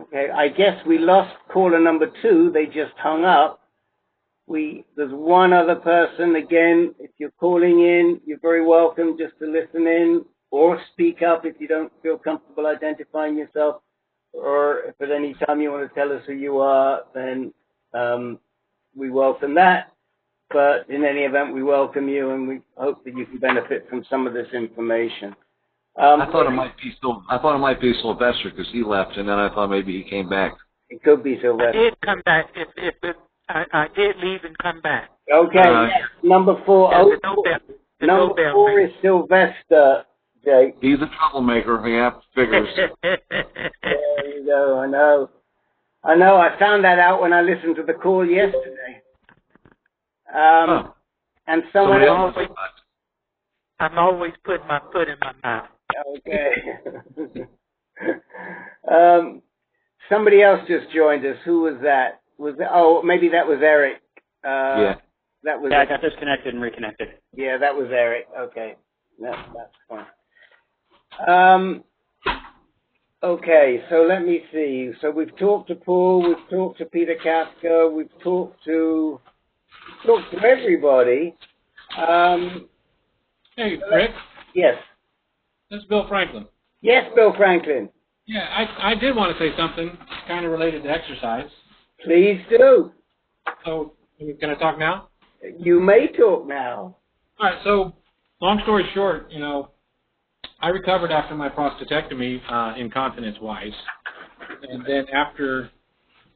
Okay, I guess we lost caller number 2. They just hung up. There's one other person. Again, if you're calling in, you're very welcome just to listen in or speak up if you don't feel comfortable identifying yourself. Or if at any time you want to tell us who you are, then we welcome that. But in any event, we welcome you, and we hope that you can benefit from some of this information. I thought it might be Sylvester because he left, and then I thought maybe he came back. It could be Sylvester. I did come back. I did leave and come back. Okay, number 4. Number 4 is Sylvester, Jake. He's a troublemaker. Yeah, figures. There you go. I know. I found that out when I listened to the call yesterday. And someone else. I'm always putting my foot in my mouth. Okay. Somebody else just joined us. Who was that? Oh, maybe that was Eric. Yeah. That was. Yeah, I got disconnected and reconnected. Yeah, that was Eric. Okay, that's fine. Okay, so let me see. So we've talked to Paul. We've talked to Peter Kafka. We've talked to everybody. Hey, Rick. Yes. This is Bill Franklin. Yes, Bill Franklin. Yeah, I did want to say something kind of related to exercise. Please do. So, can I talk now? You may talk now. All right, so long story short, I recovered after my prostatectomy incontinence-wise. And then after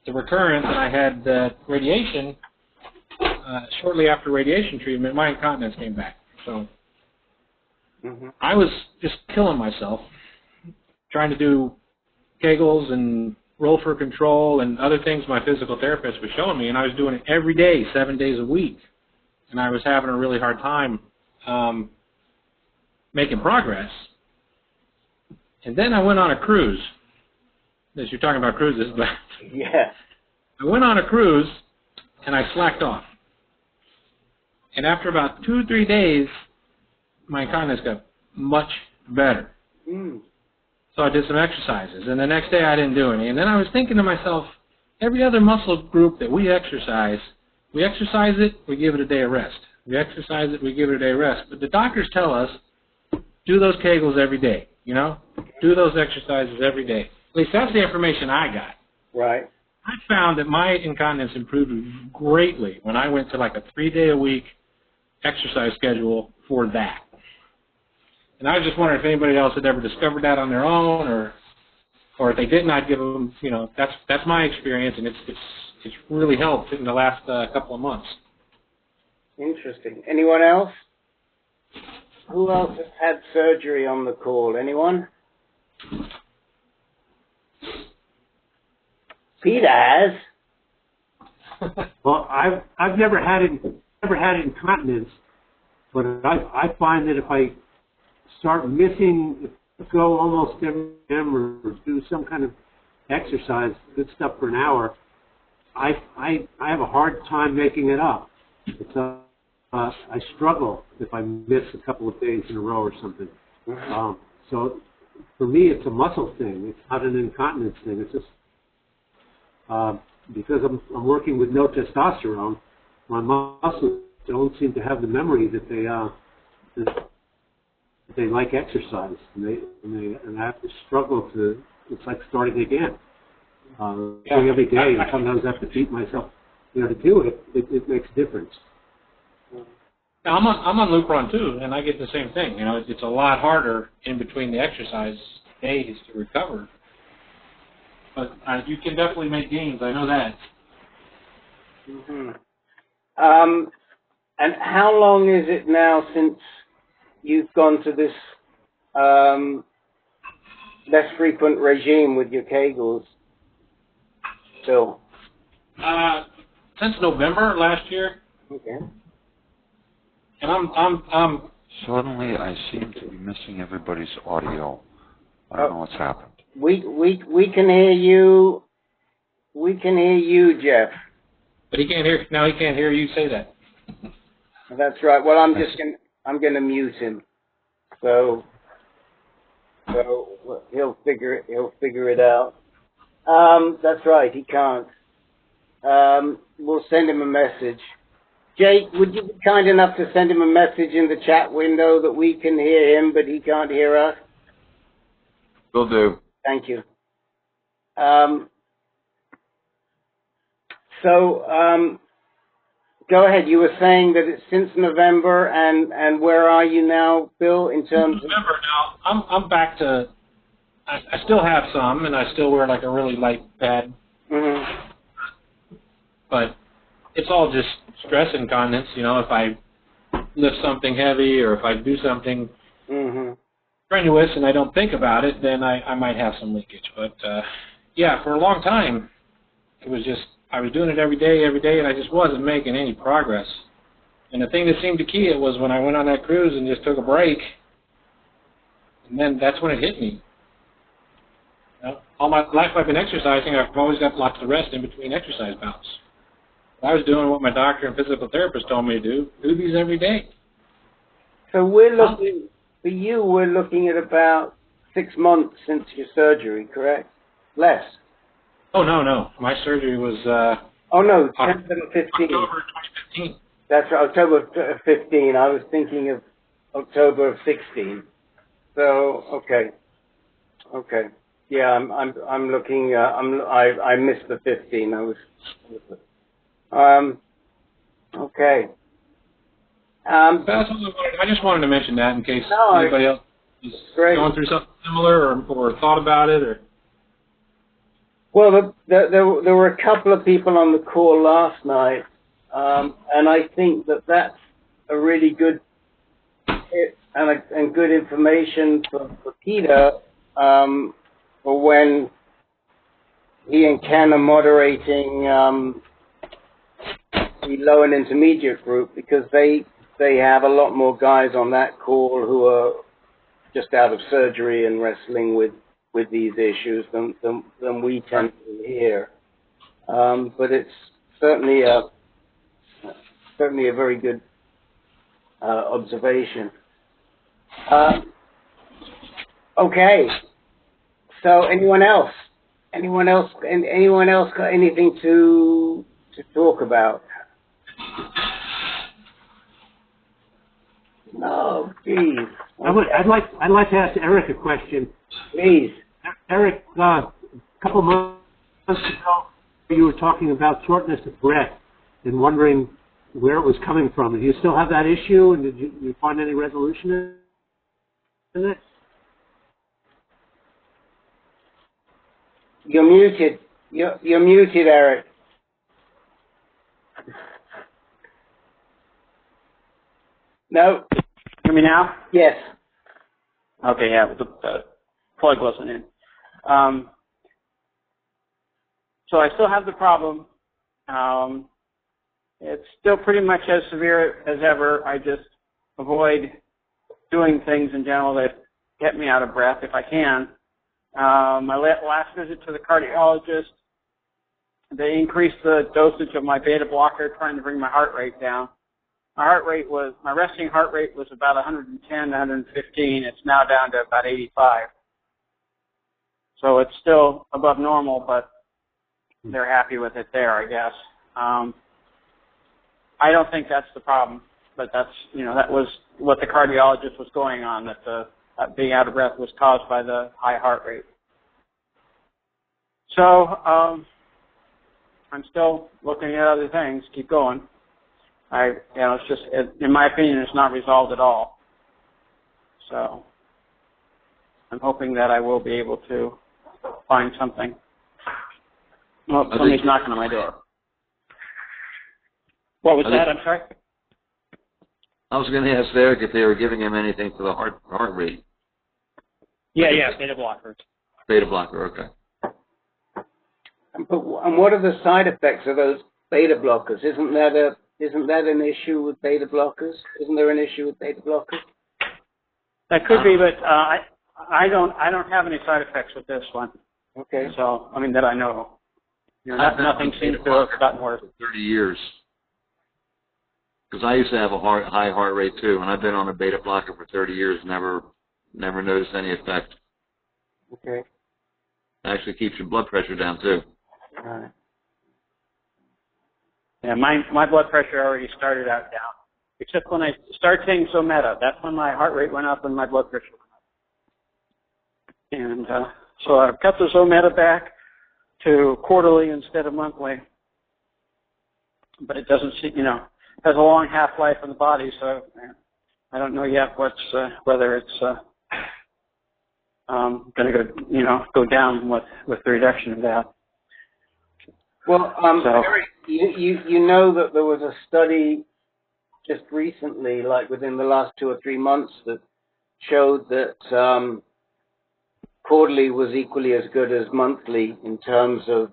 the recurrence, I had radiation. Shortly after radiation treatment, my incontinence came back. So I was just killing myself trying to do Kegels and roll for control and other things my physical therapist was showing me, and I was doing it every day, 7 days a week. And I was having a really hard time making progress. And then I went on a cruise. As you're talking about cruises, but yeah. I went on a cruise and I slacked off. And after about 2 or 3 days, my incontinence got much better. So I did some exercises, and the next day I didn't do any. And then I was thinking to myself, every other muscle group that we exercise it, we give it a day of rest. We exercise it, we give it a day of rest. But the doctors tell us, do those Kegels every day, do those exercises every day. At least that's the information I got. Right. I found that my incontinence improved greatly when I went to like a 3-day-a-week exercise schedule for that. And I was just wondering if anybody else had ever discovered that on their own, or if they didn't, I'd give them, that's my experience, and it's really helped in the last couple of months. Interesting. Anyone else? Who else has had surgery on the call? Anyone? Peter has. Well, I've never had incontinence, but I find that if I start missing, go almost every time or do some kind of exercise, good stuff for an hour, I have a hard time making it up. It's I struggle if I miss a couple of days in a row or something. So for me, it's a muscle thing. It's not an incontinence thing. It's just because I'm working with no testosterone, my muscles don't seem to have the memory that they like exercise, and I have to struggle to. It's like starting again. Doing every day, and sometimes I have to beat myself, to do it. It makes a difference. Now, I'm on Lupron too, and I get the same thing. It's a lot harder in between the exercise days to recover. But you can definitely make gains. I know that. And how long is it now since you've gone to this less frequent regime with your Kegels? Still. Since November last year. Okay. And I'm Suddenly, I seem to be missing everybody's audio. I don't know what's happened. We can hear you. We can hear you, Jeff. But he can't hear. Now he can't hear you say that. That's right. Well, I'm gonna mute him. So he'll figure it out. That's right. He can't. We'll send him a message. Jake, would you be kind enough to send him a message in the chat window that we can hear him, but he can't hear us? Will do. Thank you. Go ahead. You were saying that it's since November, and where are you now, Bill, in terms of... November now, I'm back to... I still have some, and I still wear like a really light pad. Mm-hmm. But it's all just stress incontinence. If I lift something heavy or if I do something strenuous and I don't think about it, then I might have some leakage. But, for a long time, it was just, I was doing it every day, and I just wasn't making any progress. And the thing that seemed to key it was when I went on that cruise and just took a break, and then that's when it hit me. All my life I've been exercising, I've always got lots of rest in between exercise bouts. I was doing what my doctor and physical therapist told me to do these every day. So we're looking at about 6 months since your surgery, correct? Less. Oh, no. My surgery was... 10/15. October 2015. That's right, October 15. I was thinking of October of 16. So, okay. Yeah, I'm looking, I missed the 15. Okay. I just wanted to mention that in case anybody else is going through something similar or thought about it. Or. Well, there were a couple of people on the call last night, and I think that's a really good and good information for Peter for when he and Ken are moderating the low and intermediate group, because they have a lot more guys on that call who are just out of surgery and wrestling with these issues than we tend to hear. But it's certainly a very good observation. Okay. So anyone else got anything to talk about? No, geez. I'd like to ask Eric a question. Please. Eric, a couple months ago, you were talking about shortness of breath and wondering where it was coming from. Do you still have that issue, and did you find any resolution in it? You're muted. You're muted, Eric. No. Hear me now? Yes. Okay, yeah, the plug wasn't in. So I still have the problem. It's still pretty much as severe as ever. I just avoid doing things in general that get me out of breath if I can. My last visit to the cardiologist, they increased the dosage of my beta blocker, trying to bring my heart rate down. My resting heart rate was about 110, 115. It's now down to about 85. So it's still above normal, but they're happy with it there, I guess. I don't think that's the problem, but that's, that was what the cardiologist was going on, that being out of breath was caused by the high heart rate. So I'm still looking at other things. Keep going. It's just, in my opinion, it's not resolved at all. So I'm hoping that I will be able to find something. Well, somebody's knocking on my door. What was that? I'm sorry? I was going to ask Derek if they were giving him anything for the heart rate. Yeah, beta blockers. Beta blocker, okay. And what are the side effects of those beta blockers? Isn't that an issue with beta blockers? Isn't there an issue with beta blockers? That could be, but I don't have any side effects with this one. Okay. So that I know of. Nothing seems to have gotten worse. For 30 years. Because I used to have a high heart rate too, and I've been on a beta blocker for 30 years, never noticed any effect. Okay. It actually keeps your blood pressure down too. All right. Yeah, my blood pressure already started out down, except when I started taking Zometa. That's when my heart rate went up and my blood pressure went up. And so I've cut the Zometa back to quarterly instead of monthly. But it doesn't seem, has a long half-life in the body, so I don't know yet whether it's going to go down with the reduction of that. Well, Eric, you know that there was a study just recently, like within the last 2 or 3 months, that showed that quarterly was equally as good as monthly in terms of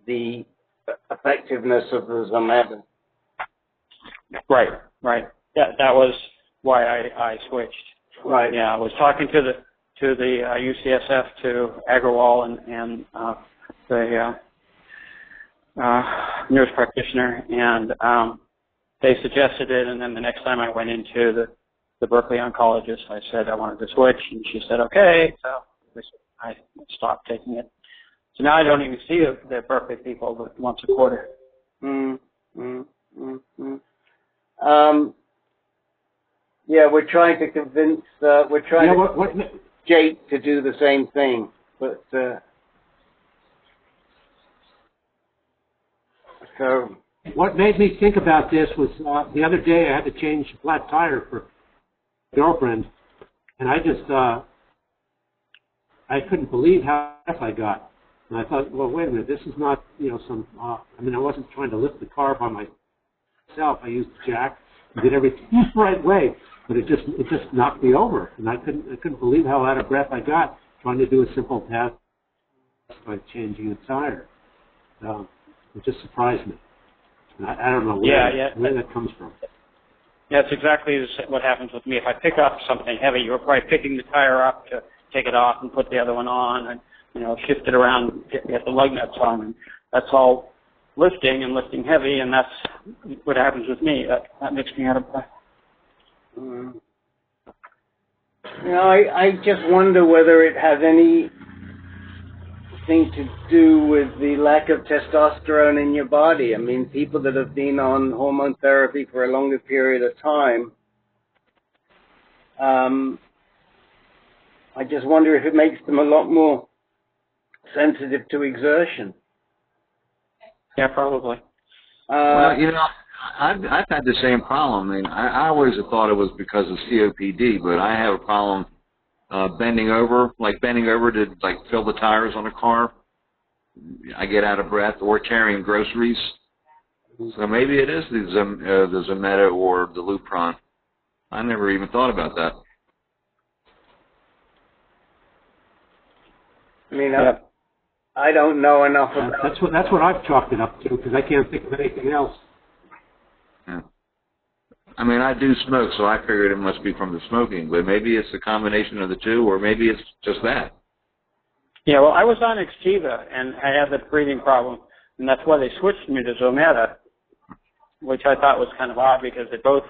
the effectiveness of the Zometa. Right. Yeah, that was why I switched. Right. Yeah, I was talking to the UCSF, to Agrawal and the nurse practitioner, and they suggested it. And then the next time I went into the Berkeley oncologist, I said I wanted to switch, and she said okay. So I stopped taking it. So now I don't even see the Berkeley people but once a quarter. Yeah, we're trying to convince, Jake to do the same thing, but so. What made me think about this was the other day I had to change a flat tire for a girlfriend, and I just I couldn't believe how fast I got. And I thought, well, wait a minute, this is not I wasn't trying to lift the car by myself. I used the jack and did everything the right way, but it just knocked me over, and I couldn't believe how out of breath I got trying to do a simple task by changing a tire. It just surprised me. I don't know where that comes from. Yeah, it's exactly what happens with me. If I pick up something heavy, you're probably picking the tire up to take it off and put the other one on, and shift it around, get the lug nuts on, and that's all lifting and lifting heavy, and that's what happens with me. That makes me out of breath. I just wonder whether it has anything to do with the lack of testosterone in your body. I mean, people that have been on hormone therapy for a longer period of time, I just wonder if it makes them a lot more sensitive to exertion. Yeah, probably. Well, I've had the same problem. I mean, I always have thought it was because of COPD, but I have a problem bending over to fill the tires on a car. I get out of breath, or carrying groceries. So maybe it is the Zometa or the Lupron. I never even thought about that. I mean, I don't know enough about. That's what I've chalked it up to, because I can't think of anything else. Yeah. I mean, I do smoke, so I figured it must be from the smoking, but maybe it's a combination of the two, or maybe it's just that. Yeah, well, I was on Zytiga, and I had the breathing problem, and that's why they switched me to Zometa, which I thought was kind of odd because they both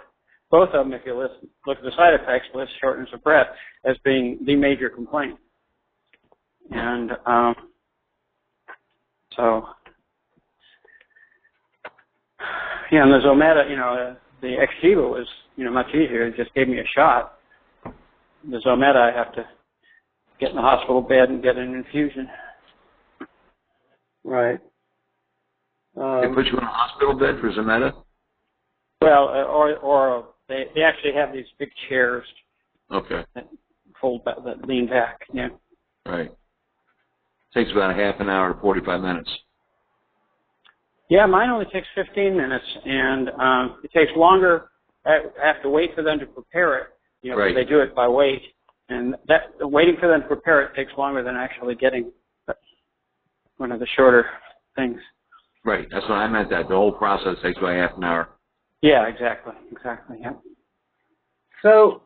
of them, if you look at the side effects, list shortness of breath as being the major complaint. And so, yeah, and the Zometa, the Zytiga was, much easier. It just gave me a shot. The Zometa, I have to get in the hospital bed and get an infusion. Right. They put you in a hospital bed for Zometa? Well, or they actually have these big chairs. Okay. That fold back, that lean back. Yeah. Right. Takes about a half an hour to 45 minutes. Yeah, mine only takes 15 minutes, and it takes longer. I have to wait for them to prepare it. Right. They do it by weight, and that waiting for them to prepare it takes longer than actually getting one of the shorter things. Right. That's what I meant. That the whole process takes about half an hour. Yeah, exactly. Yeah. So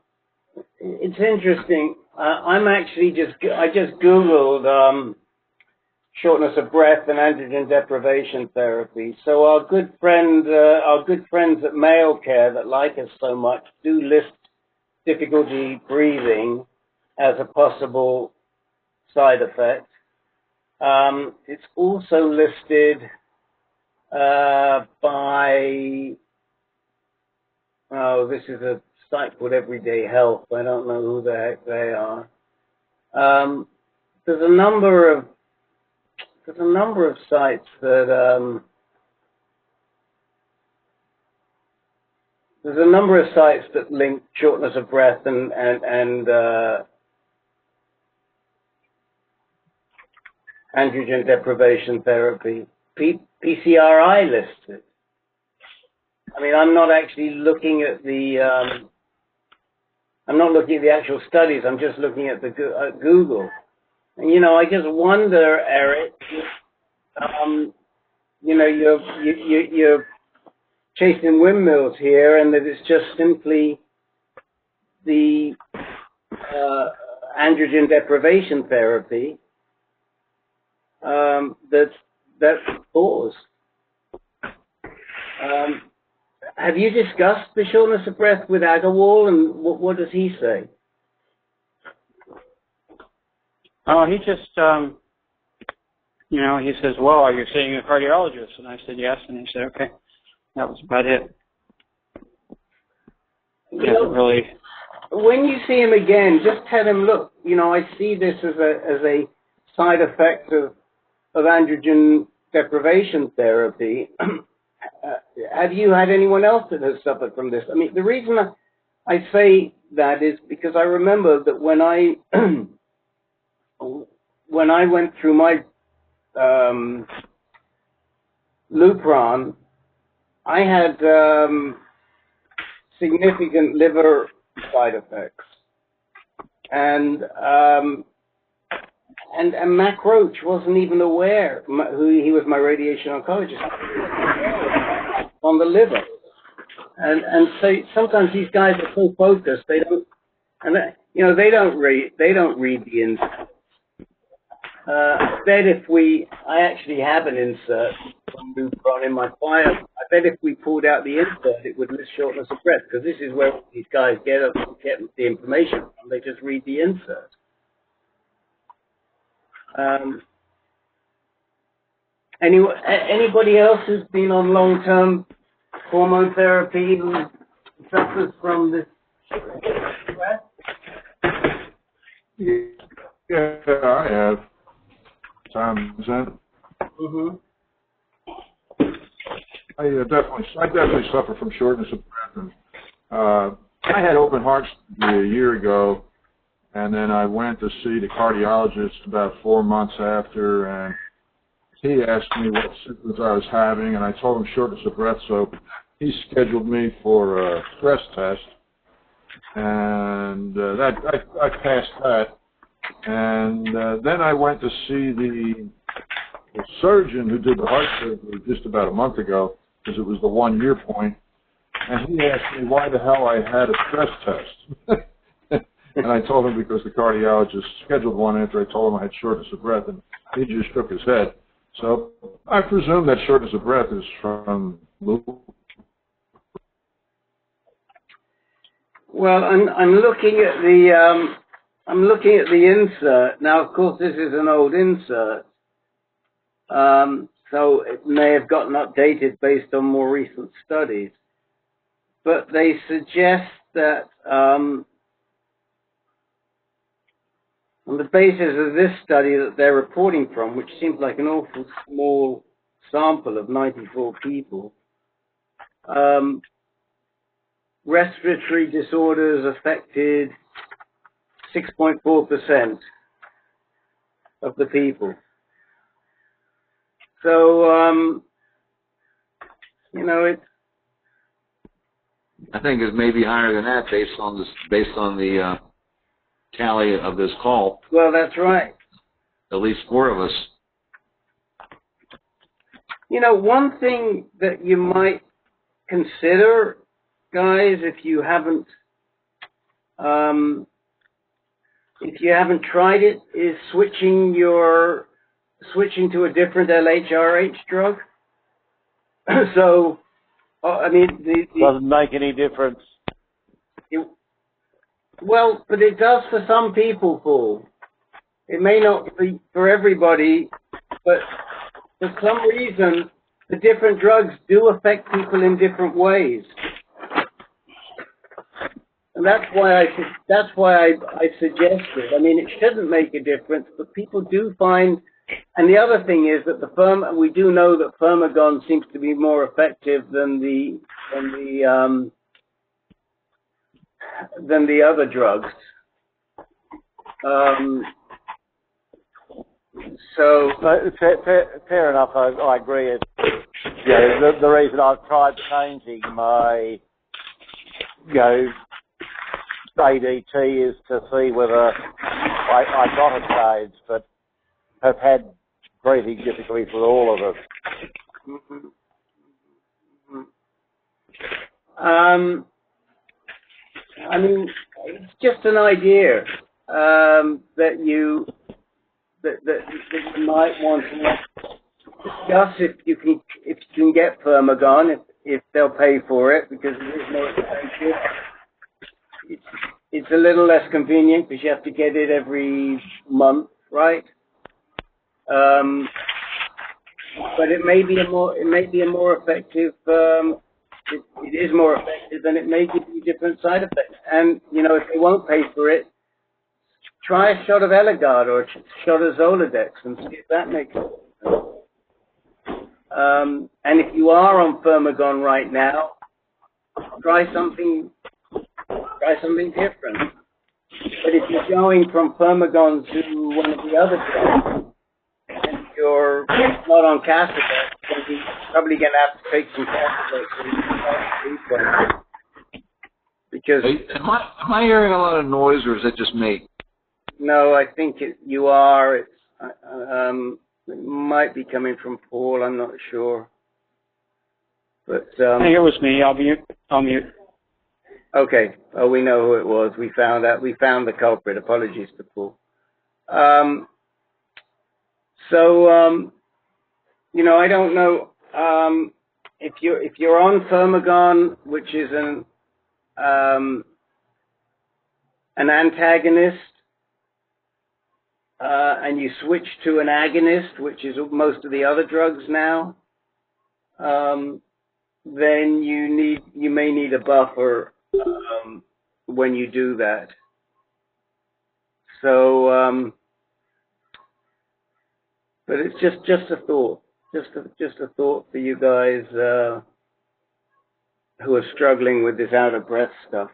it's interesting. I'm actually I just Googled shortness of breath and androgen deprivation therapy. So our good friends at Mayo Care that like us so much do list difficulty breathing as a possible side effect. It's also listed by, this is a site called Everyday Health. I don't know who the heck they are. There's a number of sites that link shortness of breath and androgen deprivation therapy. PCRI lists it. I mean, I'm not actually looking at the actual studies. I'm just looking at Google. And, I just wonder, Eric, you're chasing windmills here, and that it's just simply the androgen deprivation therapy that's the cause. Have you discussed the shortness of breath with Agarwal, and what does he say? Oh, he just, he says, well, are you seeing a cardiologist? And I said, yes. And he said, okay. That was about it. Really. When you see him again, just tell him, look, I see this as a side effect of androgen deprivation therapy. Have you had anyone else that has suffered from this? I mean, the reason I say that is because I remember that when I went through my Lupron, I had significant liver side effects, and Mac Roach wasn't even aware. He was my radiation oncologist on the liver, and so sometimes these guys are so focused they don't, and they don't read the insert. I bet I actually have an insert from Lupron in my file. I bet if we pulled out the insert, it would list shortness of breath, because this is where these guys get the information from. They just read the insert. Anybody else who's been on long-term hormone therapy who suffers from this breath? Yeah, I have. Time is in. Mm-hmm. I definitely suffer from shortness of breath. And, I had open heart surgery a year ago, and then I went to see the cardiologist about 4 months after, and he asked me what symptoms I was having, and I told him shortness of breath, so he scheduled me for a stress test, and I passed that. And then I went to see the the surgeon who did the heart surgery just about a month ago, because it was the 1 year point, and he asked me why the hell I had a stress test. And I told him because the cardiologist scheduled one after I told him I had shortness of breath, and he just shook his head. So I presume that shortness of breath is from lupus. Well, I'm looking at the insert now. Of course, this is an old insert, so it may have gotten updated based on more recent studies. But they suggest that on the basis of this study that they're reporting from, which seems like an awful small sample of 94 people, respiratory disorders affected 6.4% of the people. So, it's. I think it's maybe higher than that based on the tally of this call. Well, that's right. At least 4 of us. One thing that you might consider, guys, if you haven't tried it, is switching to a different LHRH drug. So, doesn't make any difference. Well, but it does for some people, Paul. It may not be for everybody, but for some reason, the different drugs do affect people in different ways. And that's why I suggested. I mean, it shouldn't make a difference, but people do find. And the other thing is that we do know that Firmagon seems to be more effective than the other drugs. So fair enough. I agree. The reason I've tried changing my ADT is to see whether I got it changed, but have had breathing difficulties with all of us. I mean, it's just an idea that you might want to discuss if you can get Firmagon, if they'll pay for it, because it is more expensive. It's a little less convenient because you have to get it every month, right? But it may be a more effective. It is more effective, and it may give you different side effects. And if they won't pay for it, try a shot of Eligard or a shot of Zoladex and see if that makes sense. And if you are on Firmagon right now, try something different. But if you're going from Firmagon to one of the other drugs, and you're not on Casadex, then you're probably going to have to take some Casadex. Because am I hearing a lot of noise, or is it just me? No, I think you are. It might be coming from Paul. I'm not sure. But I think it was me. I'll mute. Okay. Oh, we know who it was. We found the culprit. Apologies to Paul. I don't know if you're on Firmagon, which is an antagonist, and you switch to an agonist, which is most of the other drugs now, then you may need a buffer when you do that. So, but it's just a thought, just a thought for you guys who are struggling with this out of breath stuff.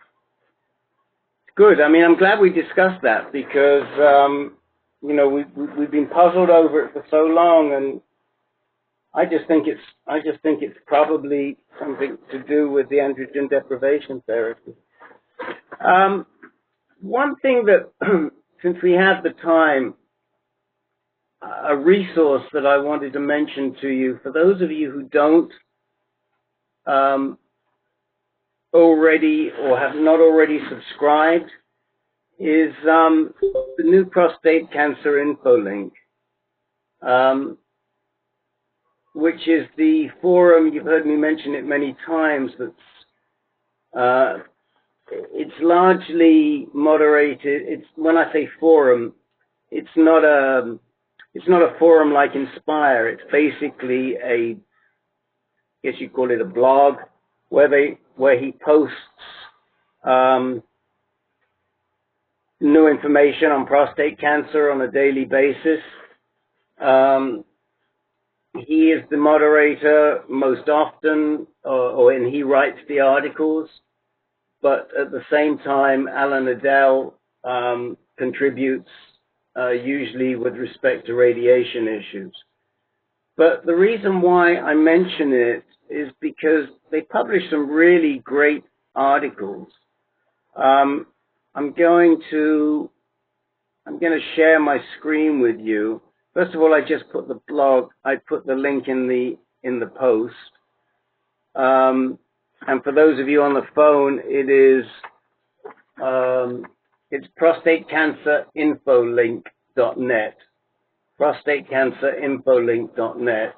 Good. I mean, I'm glad we discussed that because we've been puzzled over it for so long, and I just think it's probably something to do with the androgen deprivation therapy. One thing that, since we have the time, a resource that I wanted to mention to you. For those of you who don't already or have not already subscribed, is the new prostate cancer info link, which is the forum. You've heard me mention it many times. That's it's largely moderated. It's, when I say forum, it's not a forum like Inspire. It's basically I guess you call it a blog, where he posts new information on prostate cancer on a daily basis. He is the moderator most often, and he writes the articles. But at the same time, Alan Adele contributes usually with respect to radiation issues. But the reason why I mention it is because they publish some really great articles. I'm going to share my screen with you. First of all, I just put the blog. I put the link in the post. And for those of you on the phone, it is it's prostatecancerinfolink.net. Prostatecancerinfolink.net.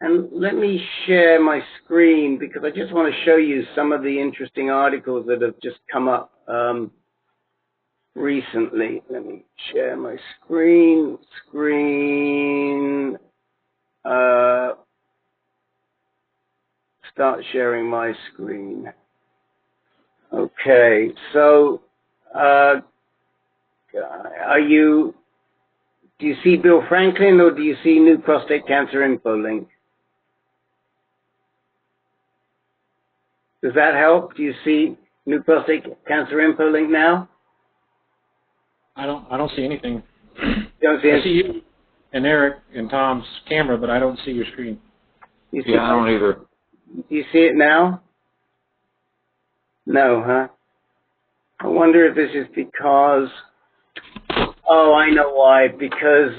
And let me share my screen because I just want to show you some of the interesting articles that have just come up recently. Let me share my screen. Start sharing my screen. Okay, so do you see Bill Franklin or do you see New Prostate Cancer Info Link? Does that help? Do you see New Prostate Cancer Info Link now? I don't see anything. You don't see I see you and Eric and Tom's camera, but I don't see your screen. Yeah, I don't either. Do you see it now? No, huh? I wonder if this is because, oh, I know why, because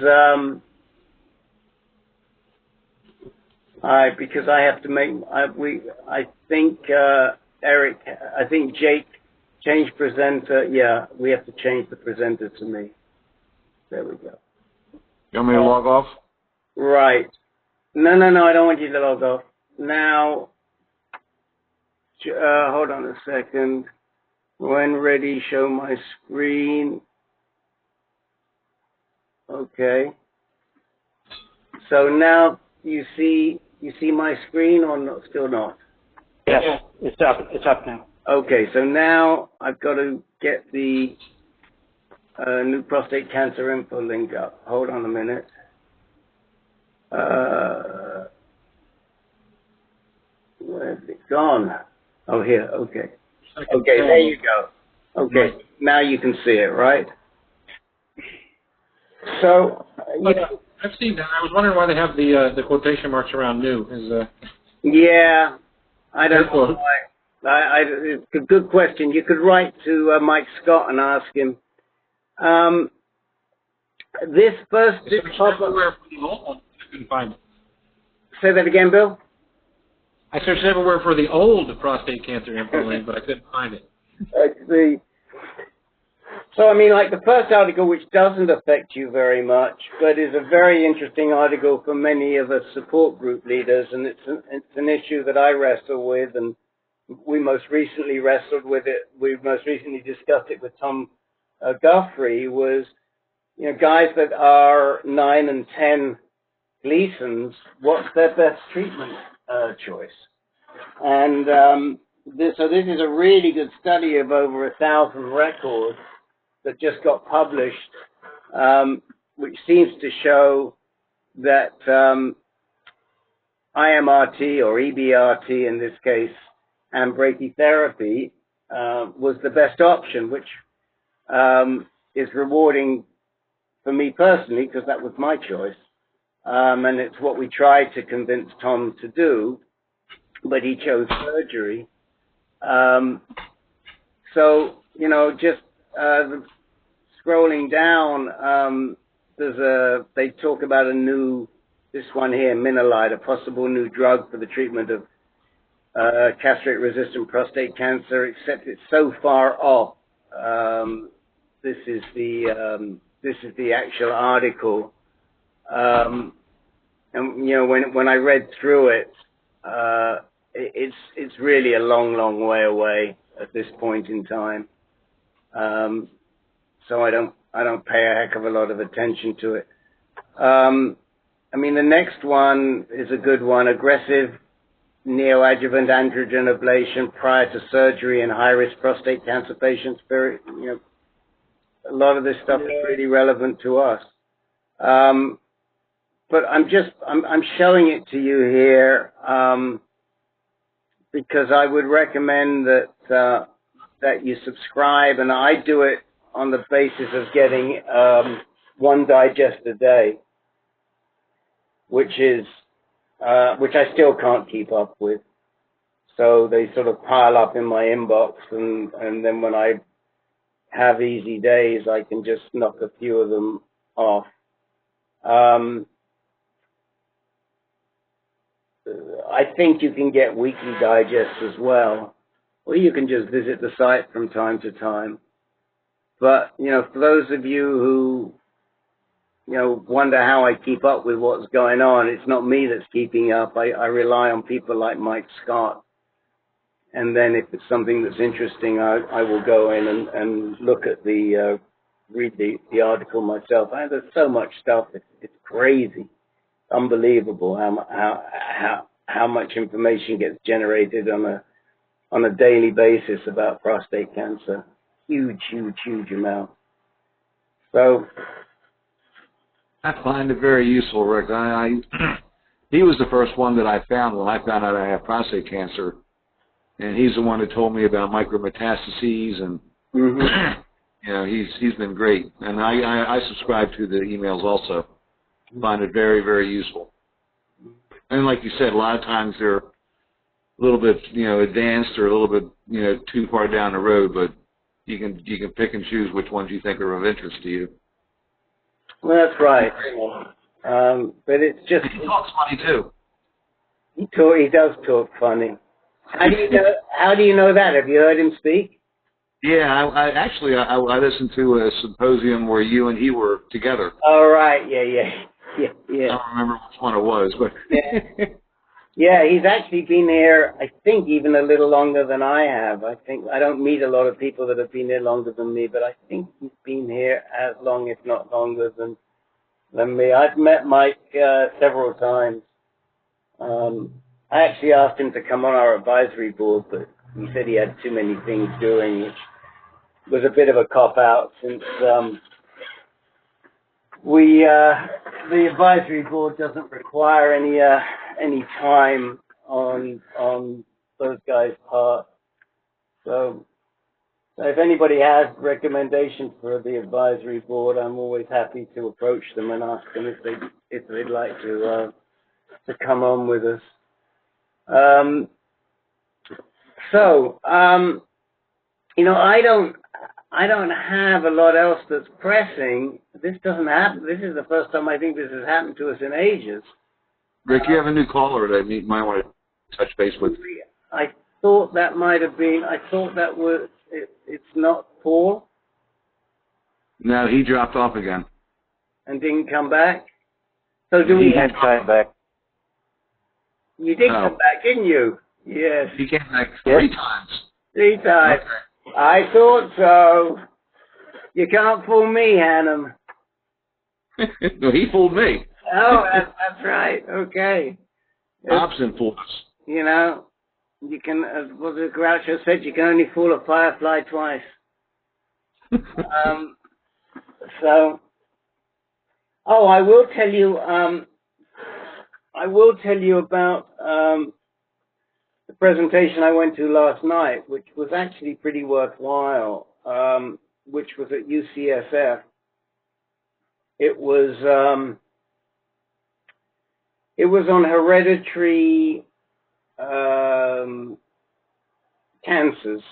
I have to make, Eric, I think Jake changed presenter. Yeah, we have to change the presenter to me. There we go. You want me to log off? Right. No, I don't want you to log off. Now, hold on a second. When ready, show my screen. Okay. So now you see my screen or not, still not? Yes, it's up now. Okay, so now I've got to get the New Prostate Cancer Info link up. Hold on a minute. Where's it gone? Oh, here. Okay. Okay, there you go. Okay, now you can see it, right? So, I've seen that. I was wondering why they have the quotation marks around new. Yeah, I don't know why. It's a good question. You could write to Mike Scott and ask him. This first pop-up. I couldn't find it. Say that again, Bill? I searched everywhere for the old prostate cancer info link, but I couldn't find it. I see. So, I mean, like the first article, which doesn't affect you very much, but is a very interesting article for many of us support group leaders, and it's an issue that I wrestle with, and we most recently wrestled with it. We most recently discussed it with Tom Guthrie. Was, you know, guys that are 9 and 10 Gleasons, what's their best treatment choice? And this is a really good study of over 1,000 records that just got published, which seems to show that IMRT or EBRT in this case and brachytherapy was the best option, which is rewarding for me personally because that was my choice. And it's what we tried to convince Tom to do, but he chose surgery. So, you know, just scrolling down, they talk about this one here, Minolide, a possible new drug for the treatment of castrate-resistant prostate cancer, except it's so far off. This is the actual article, and when I read through it, it's really a long way away at this point in time. So I don't pay a heck of a lot of attention to it. I mean, the next one is a good one: aggressive neoadjuvant androgen ablation prior to surgery in high-risk prostate cancer patients. Very, a lot of this stuff is really relevant to us. But I'm showing it to you here because I would recommend that you subscribe, and I do it on the basis of getting one digest a day, which I still can't keep up with. So they sort of pile up in my inbox, and then when I have easy days, I can just knock a few of them off. I think you can get weekly digests as well, or you can just visit the site from time to time. But, for those of you who, wonder how I keep up with what's going on, it's not me that's keeping up. I rely on people like Mike Scott. And then if it's something that's interesting, I will go in and look at read the article myself. There's so much stuff. It's crazy. Unbelievable how much information gets generated on a daily basis about prostate cancer. Huge amount. So I find it very useful, Rick. He was the first one that I found when I found out I have prostate cancer, and he's the one that told me about micrometastases, and he's been great. And I subscribe to the emails also. Find it very, very useful. And like you said, a lot of times they're a little bit, advanced or a little bit, too far down the road, but you can pick and choose which ones you think are of interest to you. Well, that's right. But it's just... He talks funny, too. He does talk funny. How do you know that? Have you heard him speak? Yeah, I listened to a symposium where you and he were together. Oh, right. Yeah. I don't remember which one it was, but... Yeah, he's actually been here, I think, even a little longer than I have. I don't meet a lot of people that have been here longer than me, but I think he's been here as long, if not longer, than me. I've met Mike several times. I actually asked him to come on our advisory board, but he said he had too many things doing, which was a bit of a cop-out since the advisory board doesn't require any time on those guys' part. So if anybody has recommendations for the advisory board, I'm always happy to approach them and ask them if they'd like to come on with us. I don't have a lot else that's pressing. This doesn't happen. This is the first time I think this has happened to us in ages. Rick, you have a new caller that you might want to touch base with. I thought that might have been. I thought that was. It's not Paul. No, he dropped off again. And didn't come back. So do we? He had come back. You did come back, didn't you? Yes. He came back 3 times. 3 times. Okay. I thought so. You can't fool me, Hannum. No, he fooled me. Oh, that's right. Okay. Hobson fooled us. You can, as the Groucho said, you can only fool a firefly twice. I will tell you. I will tell you about the presentation I went to last night, which was actually pretty worthwhile. Which was at UCSF. It was on hereditary cancers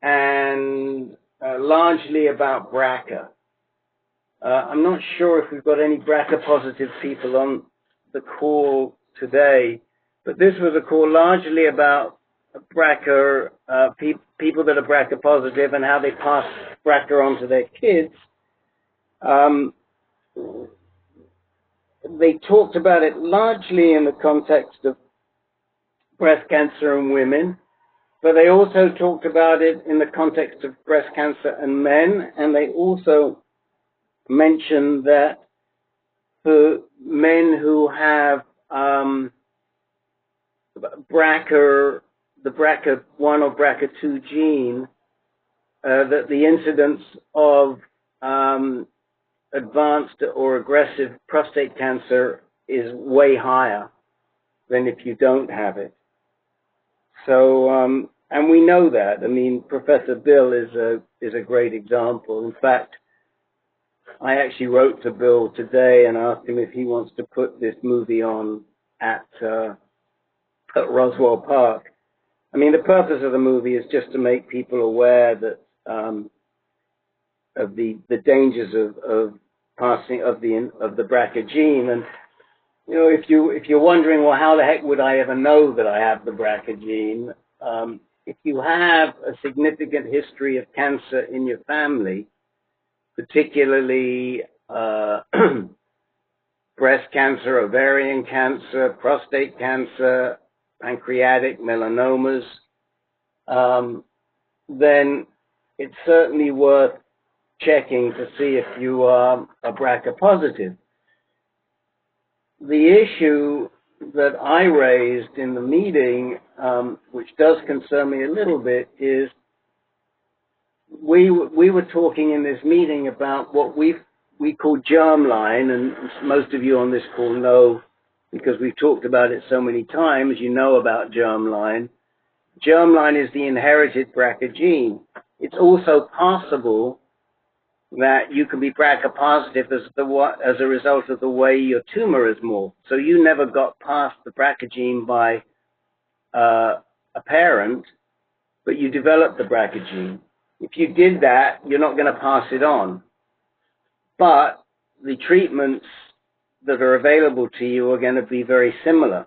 and largely about BRCA. I'm not sure if we've got any BRCA positive people on the call today, but this was a call largely about BRCA, people that are BRCA positive and how they pass BRCA on to their kids. They talked about it largely in the context of breast cancer in women, but they also talked about it in the context of breast cancer in men, and they also mentioned that for men who have BRCA, the BRCA1 or BRCA2 gene, that the incidence of advanced or aggressive prostate cancer is way higher than if you don't have it. So, and we know that. I mean, Professor Bill is a great example. In fact, I actually wrote to Bill today and asked him if he wants to put this movie on at Roswell Park. I mean, the purpose of the movie is just to make people aware that of the dangers of passing of the BRCA gene. And you know, if you're wondering, well, how the heck would I ever know that I have the BRCA gene? If you have a significant history of cancer in your family, particularly breast cancer, ovarian cancer, prostate cancer, pancreatic melanomas, then it's certainly worth checking to see if you are a BRCA positive. The issue that I raised in the meeting, which does concern me a little bit, is we were talking in this meeting about what we call germline, and most of you on this call know, because we've talked about it so many times, you know about germline. Germline is the inherited BRCA gene. It's also possible that you can be BRCA positive as a result of the way your tumor is morphed. So you never got past the BRCA gene by a parent, but you developed the BRCA gene. If you did that, you're not going to pass it on. But the treatments that are available to you are going to be very similar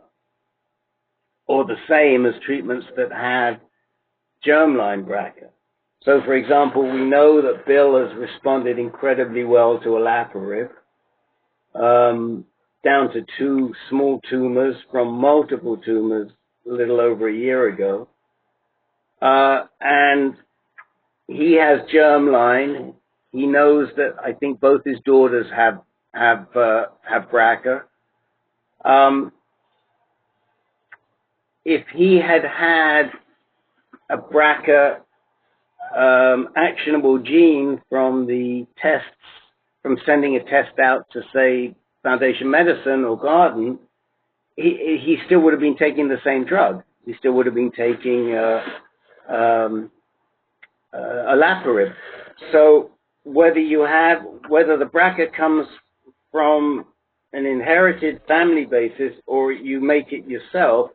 or the same as treatments that have germline BRCA. So, for example, we know that Bill has responded incredibly well to olaparib, down to 2 small tumors from multiple tumors a little over a year ago. And he has germline. He knows that I think both his daughters have BRCA. If he had had a BRCA actionable gene from the tests, from sending a test out to, say, Foundation Medicine or Garden, he still would have been taking the same drug. He still would have been taking olaparib. So whether the BRCA comes from an inherited family basis or you make it yourself,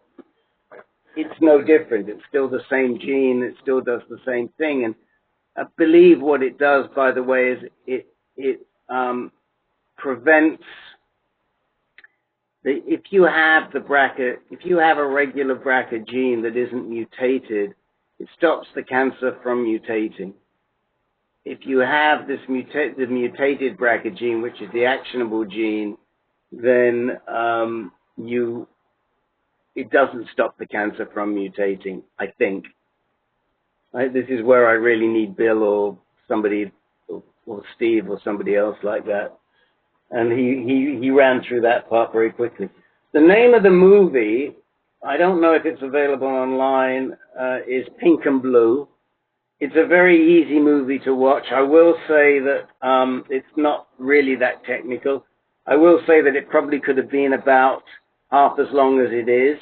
it's no different. It's still the same gene. It still does the same thing. And I believe what it does, by the way, is it prevents if you have the BRCA, if you have a regular BRCA gene that isn't mutated, it stops the cancer from mutating. If you have this the mutated BRCA gene, which is the actionable gene, then it doesn't stop the cancer from mutating, I think. This is where I really need Bill or somebody, or Steve or somebody else like that. And he ran through that part very quickly. The name of the movie, I don't know if it's available online, is Pink and Blue. It's a very easy movie to watch. I will say that it's not really that technical. I will say that it probably could have been about half as long as it is.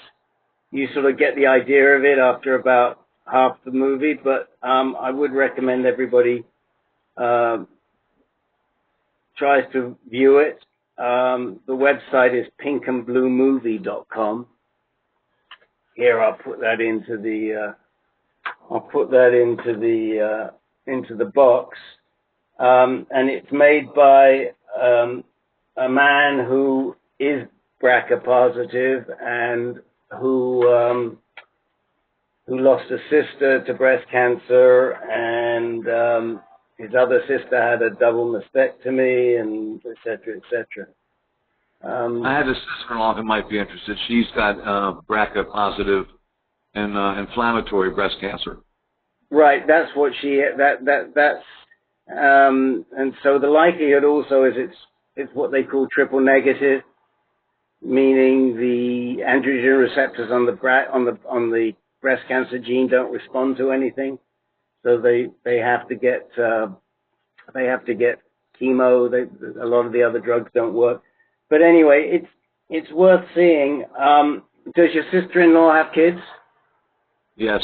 You sort of get the idea of it after about half the movie, but I would recommend everybody tries to view it. The website is pinkandbluemovie.com. Here, I'll put that into the box. and it's made by a man who is BRCA positive and who lost a sister to breast cancer, and his other sister had a double mastectomy, and et cetera, et cetera. I have a sister-in-law who might be interested. She's got BRCA positive and inflammatory breast cancer. Right, that's what that's and so the likelihood also is it's what they call triple negative, meaning the androgen receptors on the breast cancer gene don't respond to anything, so they have to get chemo. A lot of the other drugs don't work, but anyway, it's worth seeing. Does your sister-in-law have kids? Yes.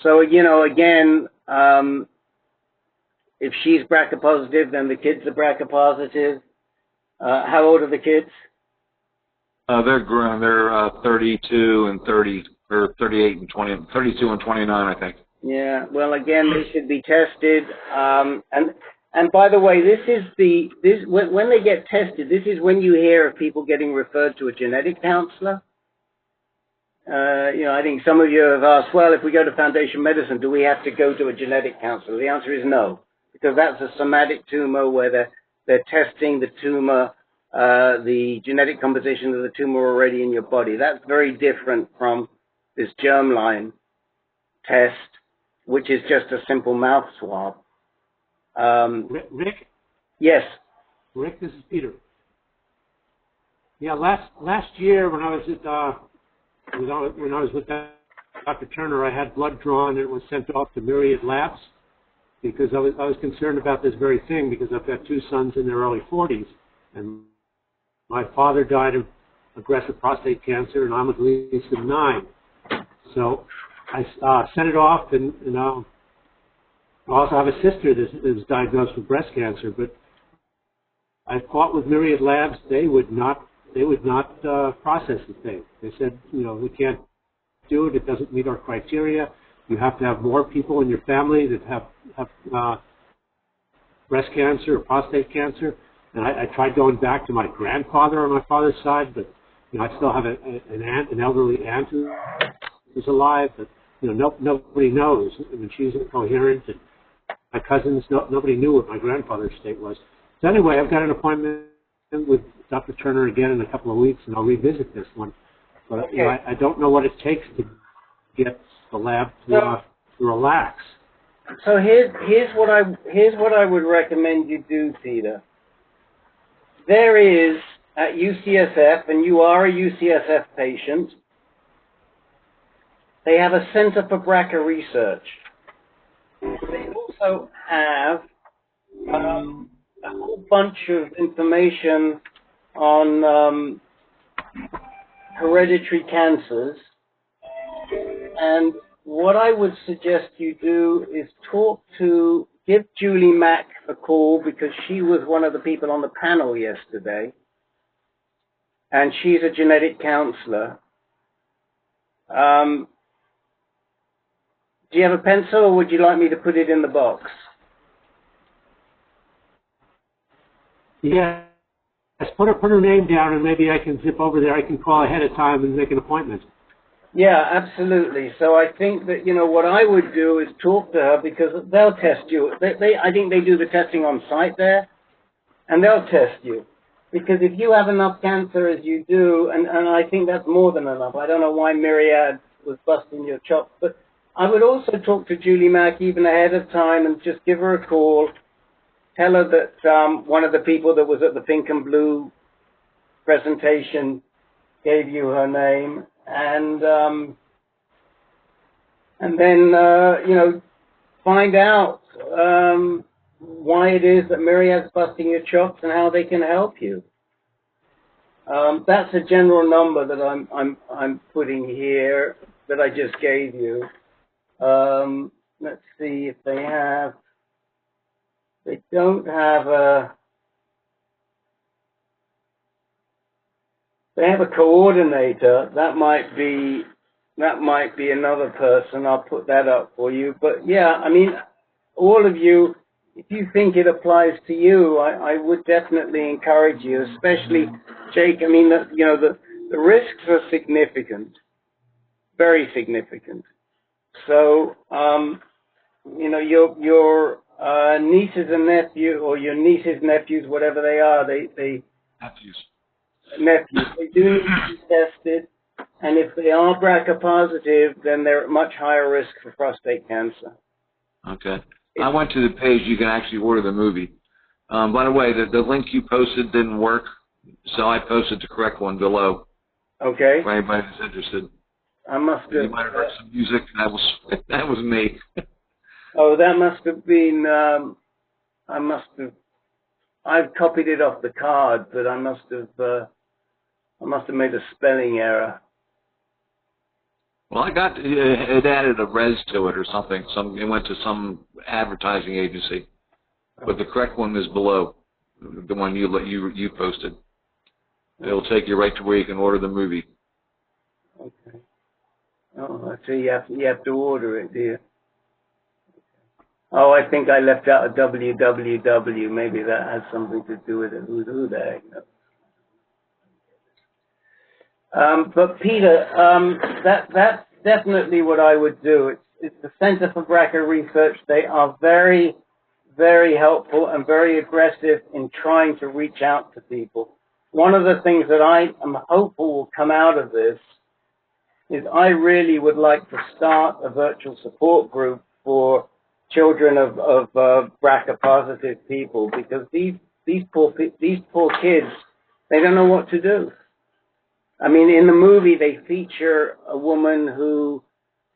So, again, if she's BRCA positive, then the kids are BRCA positive. How old are the kids? They're grown. They're 32 and 30, or 38 and 20, 32 and 29, I think. Yeah. Well, again, they should be tested. And by the way, when they get tested, this is when you hear of people getting referred to a genetic counselor. I think some of you have asked, well, if we go to Foundation Medicine, do we have to go to a genetic counselor? The answer is no, because that's a somatic tumor where they're testing the tumor, the genetic composition of the tumor already in your body. That's very different from this germline test, which is just a simple mouth swab. Rick? Yes. Rick, this is Peter. Yeah, last year when I was when I was with Dr. Turner, I had blood drawn and it was sent off to Myriad Labs because I was concerned about this very thing because I've got two sons in their early 40s, and my father died of aggressive prostate cancer, and I'm a Gleason 9. So I sent it off, and I also have a sister that is diagnosed with breast cancer, but I fought with Myriad Labs. They would not process the thing. They said, we can't do it. It doesn't meet our criteria. You have to have more people in your family that have breast cancer or prostate cancer. And I tried going back to my grandfather on my father's side, but I still have an elderly aunt who's alive, but nobody knows. I mean, she's incoherent, and my cousins, nobody knew what my grandfather's state was. So anyway, I've got an appointment with Dr. Turner again in a couple of weeks, and I'll revisit this one. But okay. I don't know what it takes to get the lab to relax. So here's what I would recommend you do, Peter. There is at UCSF, and you are a UCSF patient, they have a Center for BRCA Research. They also have a whole bunch of information on hereditary cancers. And what I would suggest you do is give Julie Mack a call, because she was one of the people on the panel yesterday, and she's a genetic counselor. Do you have a pencil, or would you like me to put it in the box? Yeah. Put her name down, and maybe I can zip over there. I can call ahead of time and make an appointment. Yeah, absolutely. So I think that, what I would do is talk to her, because they'll test you. I think they do the testing on site there, and they'll test you. Because if you have enough cancer as you do, and I think that's more than enough. I don't know why Myriad was busting your chops, but I would also talk to Julie Mack even ahead of time and just give her a call. Tell her that one of the people that was at the pink and blue presentation gave you her name, and then find out why it is that Myriad's busting your chops and how they can help you. That's a general number that I'm putting here that I just gave you. Let's see if they have. They don't have a. They have a coordinator. That might be another person. I'll put that up for you. But yeah, I mean, all of you, if you think it applies to you, I would definitely encourage you, especially Jake. I mean, the risks are significant, very significant. So, your nieces and nephews, or your nieces, nephews, whatever they are, nephews, they do need to be tested. And if they are BRCA positive, then they're at much higher risk for prostate cancer. Okay. I went to the page. You can actually order the movie. By the way, the link you posted didn't work, so I posted the correct one below. Okay. For anybody who's interested. I must have. You might have heard some music. That was me. Oh, that must have been. I've copied it off the card, but I must have made a spelling error. Well, it added a res to it or something. It went to some advertising agency, but the correct one is below, the one you posted. It'll take you right to where you can order the movie. Okay. Oh, I see. You have to order it, do you? Oh, I think I left out a www. Maybe that has something to do with it. Who the heck knows? But Peter, that's definitely what I would do. It's the Center for BRCA Research. They are very, very helpful and very aggressive in trying to reach out to people. One of the things that I am hopeful will come out of this is I really would like to start a virtual support group for children of BRCA positive people, because these poor kids, they don't know what to do. I mean, in the movie, they feature a woman who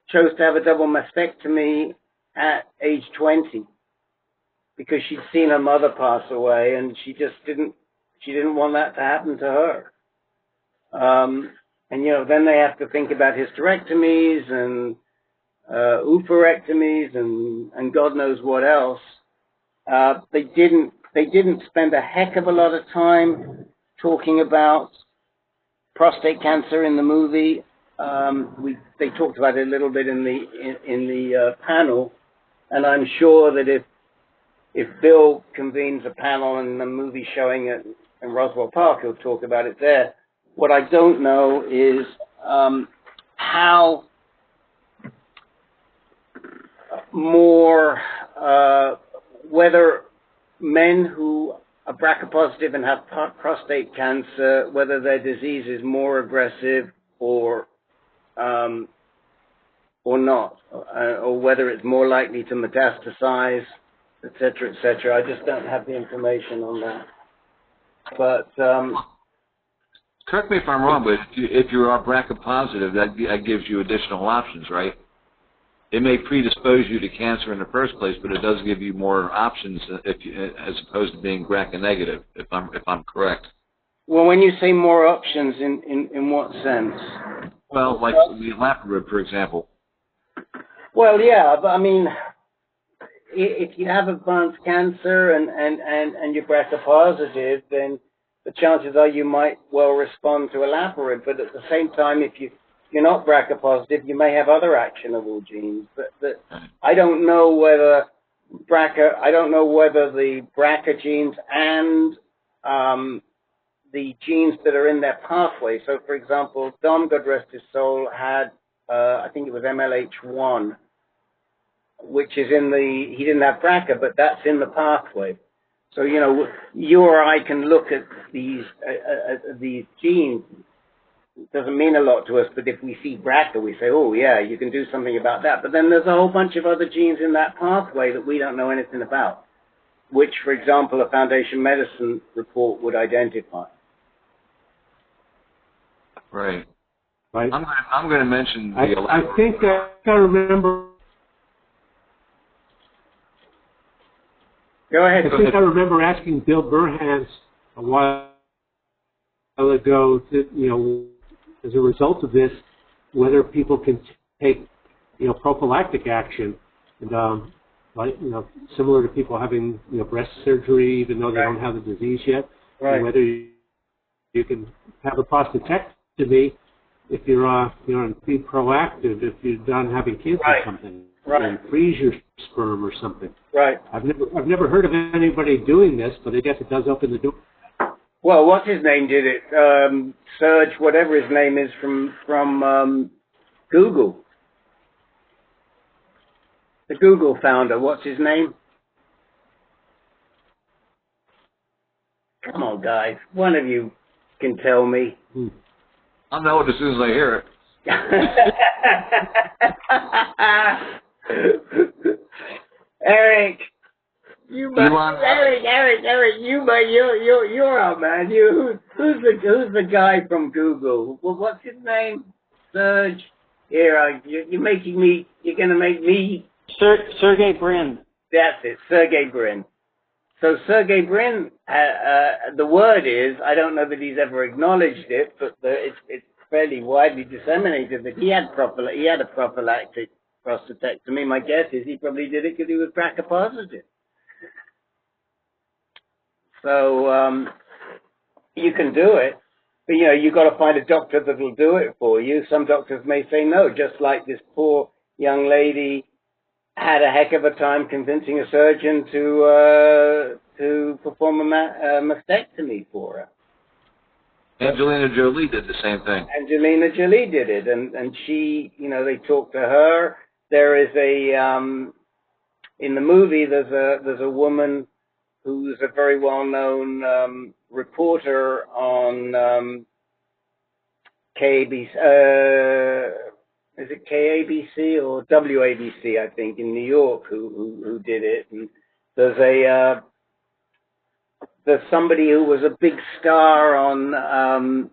chose to have a double mastectomy at age 20 because she'd seen her mother pass away, and she didn't want that to happen to her. And then they have to think about hysterectomies and oophorectomies and God knows what else. They didn't spend a heck of a lot of time talking about prostate cancer in the movie. They talked about it a little bit in the panel, and I'm sure that if Bill convenes a panel and the movie showing it in Roswell Park, he'll talk about it there. What I don't know is how more whether men who are BRCA positive and have prostate cancer, whether their disease is more aggressive or not, or whether it's more likely to metastasize, et cetera, I just don't have the information on that. But correct me if I'm wrong, but if you are BRCA positive, that gives you additional options, right? It may predispose you to cancer in the first place, but it does give you more options as opposed to being BRCA negative, if I'm correct. Well, when you say more options, in what sense? Well, like the olaparib, for example. Well, yeah, but I mean, if you have advanced cancer and you're BRCA positive, then the chances are you might well respond to olaparib. But at the same time, if you're not BRCA positive, you may have other actionable genes. But I don't know whether the BRCA genes and the genes that are in their pathway. So, for example, Dom, God rest his soul, had I think it was MLH1, which is he didn't have BRCA, but that's in the pathway. So, you or I can look at these genes. It doesn't mean a lot to us, but if we see BRCA, we say, oh, yeah, you can do something about that. But then there's a whole bunch of other genes in that pathway that we don't know anything about, which, for example, a Foundation Medicine report would identify. Right. Right. I'm going to mention the I think I remember. Go ahead. I remember asking Bill Burhans a while ago to, as a result of this, whether people can take, prophylactic action, and similar to people having, breast surgery, even though they don't have the disease yet, and whether you can have a prostatectomy if you're, be proactive if you're done having kids or something. and freeze your sperm or something. Right. I've never heard of anybody doing this, but I guess it does open the door. Well, what's his name did it? Serge, whatever his name is from Google. The Google founder, what's his name? Come on, guys. One of you can tell me. I'll know it as soon as I hear it. Eric, Eric, you're out, man. Who's the guy from Google? Well, what's his name? Serge. Here, you're gonna make me. Sergey Brin. That's it, Sergey Brin. So Sergey Brin, the word is, I don't know that he's ever acknowledged it, but it's fairly widely disseminated that he had a prophylactic prostatectomy. My guess is he probably did it because he was BRCA positive. So you can do it, but you've got to find a doctor that will do it for you. Some doctors may say no, just like this poor young lady had a heck of a time convincing a surgeon to perform a mastectomy for her. Angelina Jolie did the same thing. Angelina Jolie did it, and she, they talked to her. There is in the movie, there's a woman who's a very well-known reporter on KBC. Is it KABC or WABC, I think, in New York, who did it. And there's somebody who was a big star on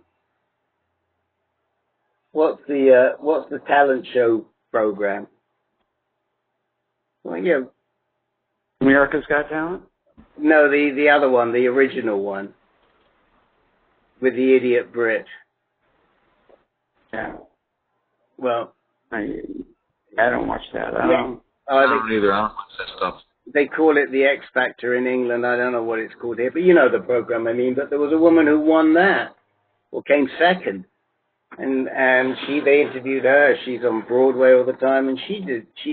what's the talent show program? Well, America's Got Talent? No, the other one, the original one, with the idiot Brit. Yeah. Well, I don't watch that. I don't either. I don't watch that stuff. They call it the X Factor in England. I don't know what it's called here, but you know the program I mean. But there was a woman who won that, or came second, and they interviewed her. She's on Broadway all the time, and she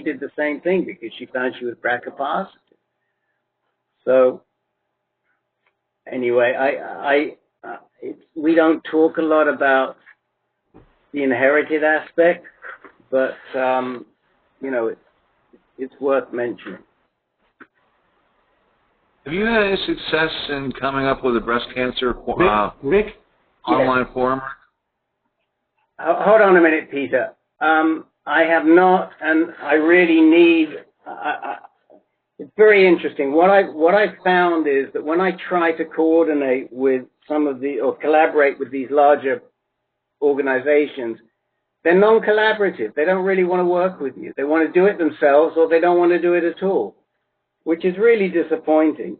did the same thing because she found she was BRCA positive. So anyway, we don't talk a lot about the inherited aspect, but it's worth mentioning. Have you had any success in coming up with a breast cancer Rick? online forum? Hold on a minute, Peter. I have not, and I really need. It's very interesting. What I found is that when I try to coordinate with or collaborate with these larger organizations, they're non-collaborative. They don't really want to work with you. They want to do it themselves, or they don't want to do it at all, which is really disappointing.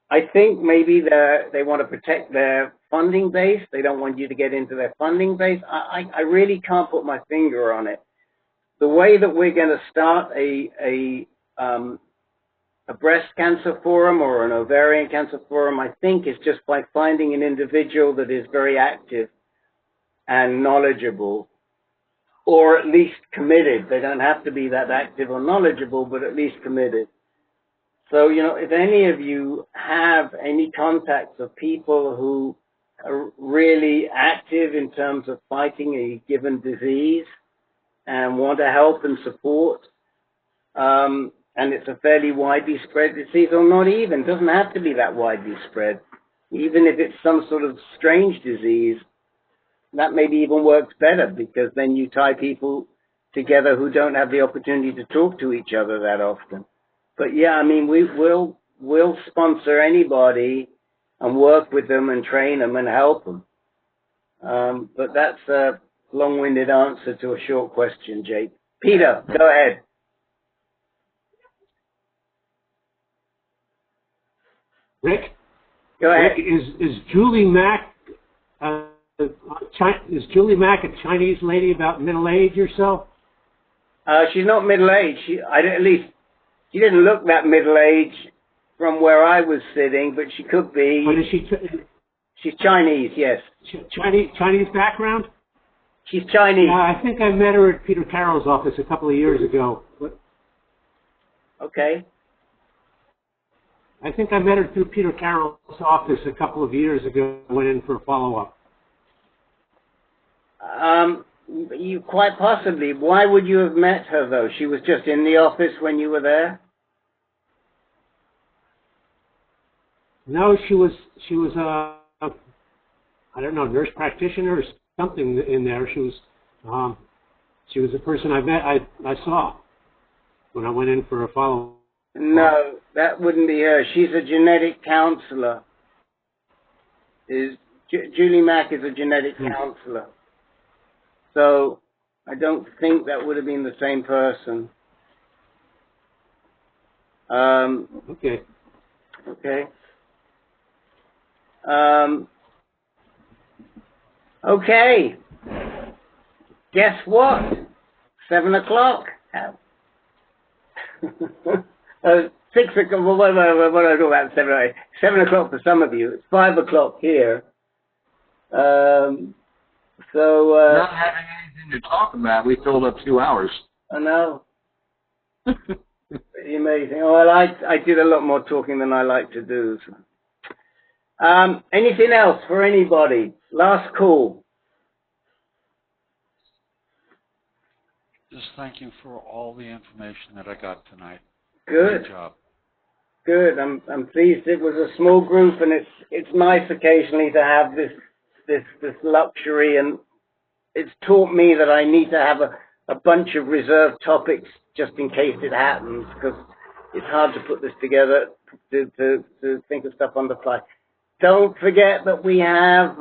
I think maybe they want to protect their funding base. They don't want you to get into their funding base. I really can't put my finger on it. The way that we're going to start a breast cancer forum or an ovarian cancer forum, I think, is just by finding an individual that is very active and knowledgeable, or at least committed. They don't have to be that active or knowledgeable, but at least committed. So, if any of you have any contacts of people who are really active in terms of fighting a given disease and want to help and support, and it's a fairly widely spread disease, or not even, doesn't have to be that widely spread. Even if it's some sort of strange disease, that maybe even works better, because then you tie people together who don't have the opportunity to talk to each other that often. But yeah, I mean, we'll sponsor anybody and work with them and train them and help them. But that's a long-winded answer to a short question, Jake. Peter, go ahead. Rick? Go ahead. Rick, is Julie Mack is Julie Mack a Chinese lady about middle age or so? She's not middle-aged. She didn't look that middle-aged from where I was sitting, but she could be. But is she? She's Chinese, yes. Chinese background? She's Chinese. I think I met her at Peter Carroll's office a couple of years ago. But Okay. I think I met her through Peter Carroll's office a couple of years ago. Went in for a follow-up. You quite possibly. Why would you have met her though? She was just in the office when you were there. No, she was I don't know, nurse practitioner or something in there. She was a person I saw when I went in for a follow-up. No, that wouldn't be her. She's a genetic counselor. Julie Mack is a genetic counselor. So I don't think that would have been the same person. Okay. Okay. Okay. Guess what? 7 o'clock. 6 o'clock. What do I do about 7? 7 o'clock for some of you. It's 5 o'clock here. Not having anything to talk about, we filled up 2 hours. I know. Pretty amazing. Well, I did a lot more talking than I like to do. So. Anything else for anybody? Last call. Just thank you for all the information that I got tonight. Good. Great job. Good. I'm pleased. It was a small group, and it's nice occasionally to have this luxury, and it's taught me that I need to have a bunch of reserved topics just in case it happens, because it's hard to put this together to think of stuff on the fly. Don't forget that we have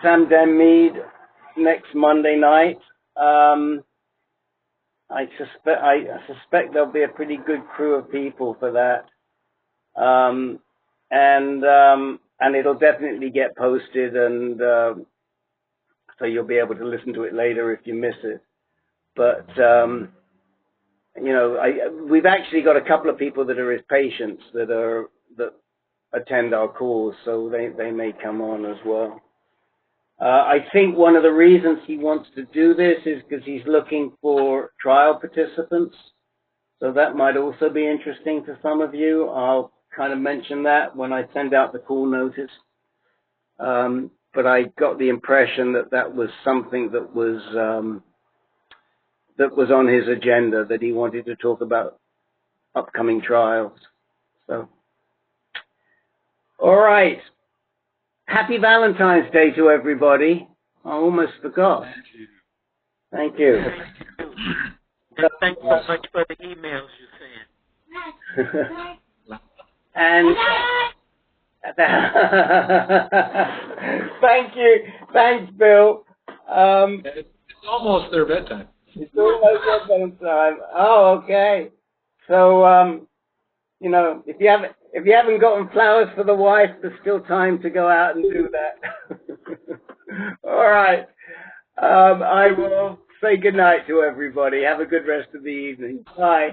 Sam Den Mead next Monday night. I suspect there'll be a pretty good crew of people for that, and it'll definitely get posted, and so you'll be able to listen to it later if you miss it. But we've actually got a couple of people that are his patients that attend our calls, so they may come on as well. I think one of the reasons he wants to do this is because he's looking for trial participants. So that might also be interesting to some of you. I'll kind of mention that when I send out the call notice. But I got the impression that was something that was on his agenda, that he wanted to talk about upcoming trials. So, all right. Happy Valentine's Day to everybody. I almost forgot. Thank you. And thanks so much for the emails you sent. And thank you. Thanks, Bill. It's almost their bedtime. It's almost their bedtime. Oh, okay. So, if you haven't gotten flowers for the wife, there's still time to go out and do that. All right. I will say goodnight to everybody. Have a good rest of the evening. Bye.